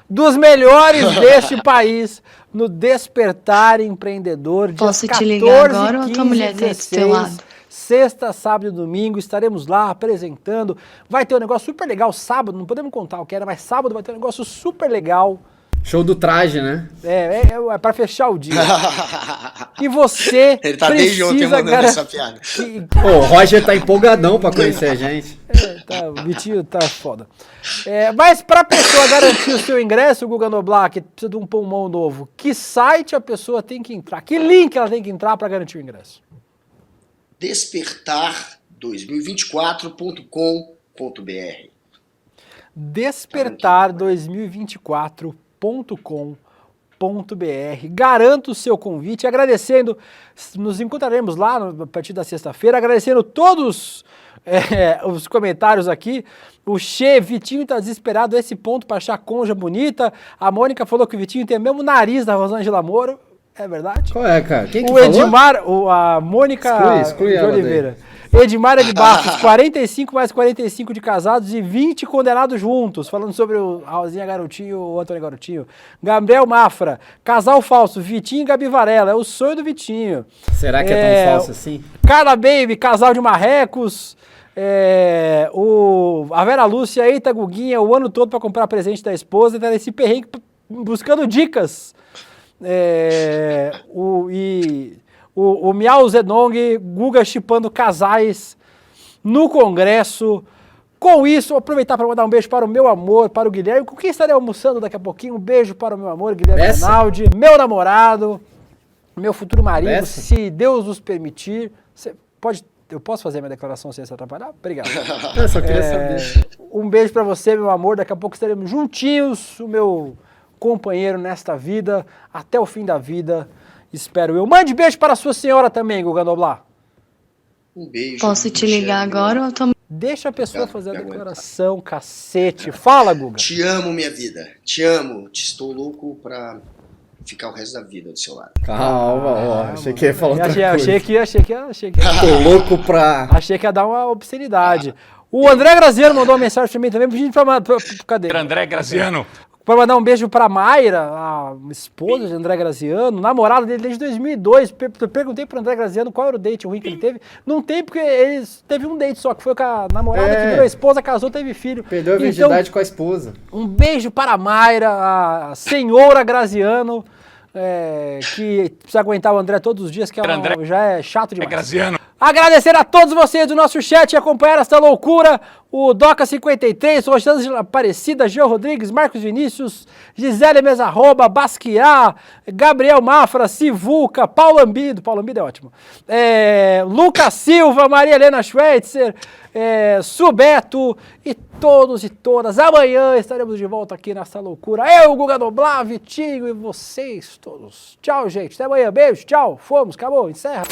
dos melhores deste país no Despertar Empreendedor. Posso te ligar agora ou tua mulher tá do teu lado? Sexta, sábado e domingo, estaremos lá apresentando. Vai ter um negócio super legal sábado, não podemos contar o que era, mas sábado vai ter um negócio super legal. Show do traje, né? É pra fechar o dia. E você Ele tá desde ontem mandando essa piada. O Roger tá empolgadão pra conhecer a gente. O Vitinho tá foda. Mas pra pessoa garantir o seu ingresso, Guga Noblar, que precisa de um pulmão novo, que site a pessoa tem que entrar? Que link ela tem que entrar pra garantir o ingresso? Despertar2024.com.br Despertar2024.com.br. Garanto o seu convite, agradecendo, nos encontraremos lá a partir da sexta-feira, agradecendo todos os comentários aqui. O Vitinho tá desesperado, esse ponto para achar conja bonita. A Mônica falou que o Vitinho tem o mesmo nariz da Rosângela Moro, é verdade? Qual é, cara? Quem que o Edmar, a Mônica exclui de Oliveira. Edmar de Barros, 45 mais 45 de casados e 20 condenados juntos, falando sobre o Rosinha Garotinho, o Antônio Garotinho. Gabriel Mafra, casal falso, Vitinho e Gabi Varela, é o sonho do Vitinho. Será que é tão falso assim? Carla Baby, casal de marrecos. A Vera Lúcia, eita Guguinha, o ano todo para comprar presente da esposa, tá nesse perrengue buscando dicas. O Miao Zedong, Guga chipando casais no Congresso. Com isso, vou aproveitar para mandar um beijo para o meu amor, para o Guilherme, com quem estarei almoçando daqui a pouquinho. Um beijo para o meu amor, Guilherme Rinaldi, meu namorado, meu futuro marido, se Deus nos permitir. Eu posso fazer minha declaração sem se atrapalhar? Obrigado. Eu só queria saber. Um beijo para você, meu amor. Daqui a pouco estaremos juntinhos, o meu companheiro nesta vida, até o fim da vida. Espero eu. Mande beijo para a sua senhora também, Guga Noblar. Um beijo. Posso te ligar agora ou tô... Deixa a pessoa fazer a declaração, cacete. Fala, Guga. Te amo, minha vida. Te amo. Estou louco pra ficar o resto da vida do seu lado. Calma, achei que ia falar outra coisa. Achei que Tô louco pra... Achei que ia dar uma obscenidade. O André Graziano mandou uma mensagem pra mim também, pedindo pra... Cadê? André Graziano. Para mandar um beijo para Mayra, a esposa de André Graziano, namorada dele desde 2002. Perguntei para André Graziano qual era o date ruim que ele teve. Não tem, porque eles teve um date só, que foi com a namorada que virou a esposa, casou, teve filho. Perdeu a virgindade com a esposa. Um beijo para a Mayra, a senhora Graziano, que precisa aguentar o André todos os dias, que já é chato demais. Graziano. Agradecer a todos vocês do nosso chat e acompanhar essa loucura. O Doca53, Rosângela Aparecida, Geo Rodrigues, Marcos Vinícius, Gisele Mesarroba, Basquiat, Gabriel Mafra, Sivuca, Paulo Ambido é ótimo, Lucas Silva, Maria Helena Schweitzer, Subeto e todos e todas. Amanhã estaremos de volta aqui nessa loucura. Eu, Guga Noblar, Vitinho e vocês todos. Tchau, gente. Até amanhã. Beijo, tchau. Fomos, acabou, encerra.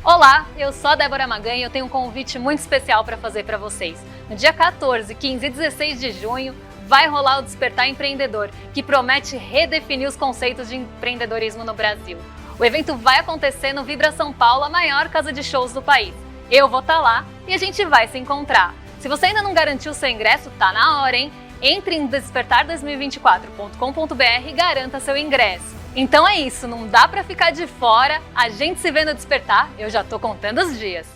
Olá, eu sou a Débora Maganha e eu tenho um convite muito especial para fazer para vocês. No dia 14, 15 e 16 de junho, vai rolar o Despertar Empreendedor, que promete redefinir os conceitos de empreendedorismo no Brasil. O evento vai acontecer no Vibra São Paulo, a maior casa de shows do país. Eu vou estar lá e a gente vai se encontrar. Se você ainda não garantiu o seu ingresso, tá na hora, hein? Entre em despertar2024.com.br e garanta seu ingresso. Então é isso, não dá pra ficar de fora, a gente se vê no Despertar, eu já tô contando os dias.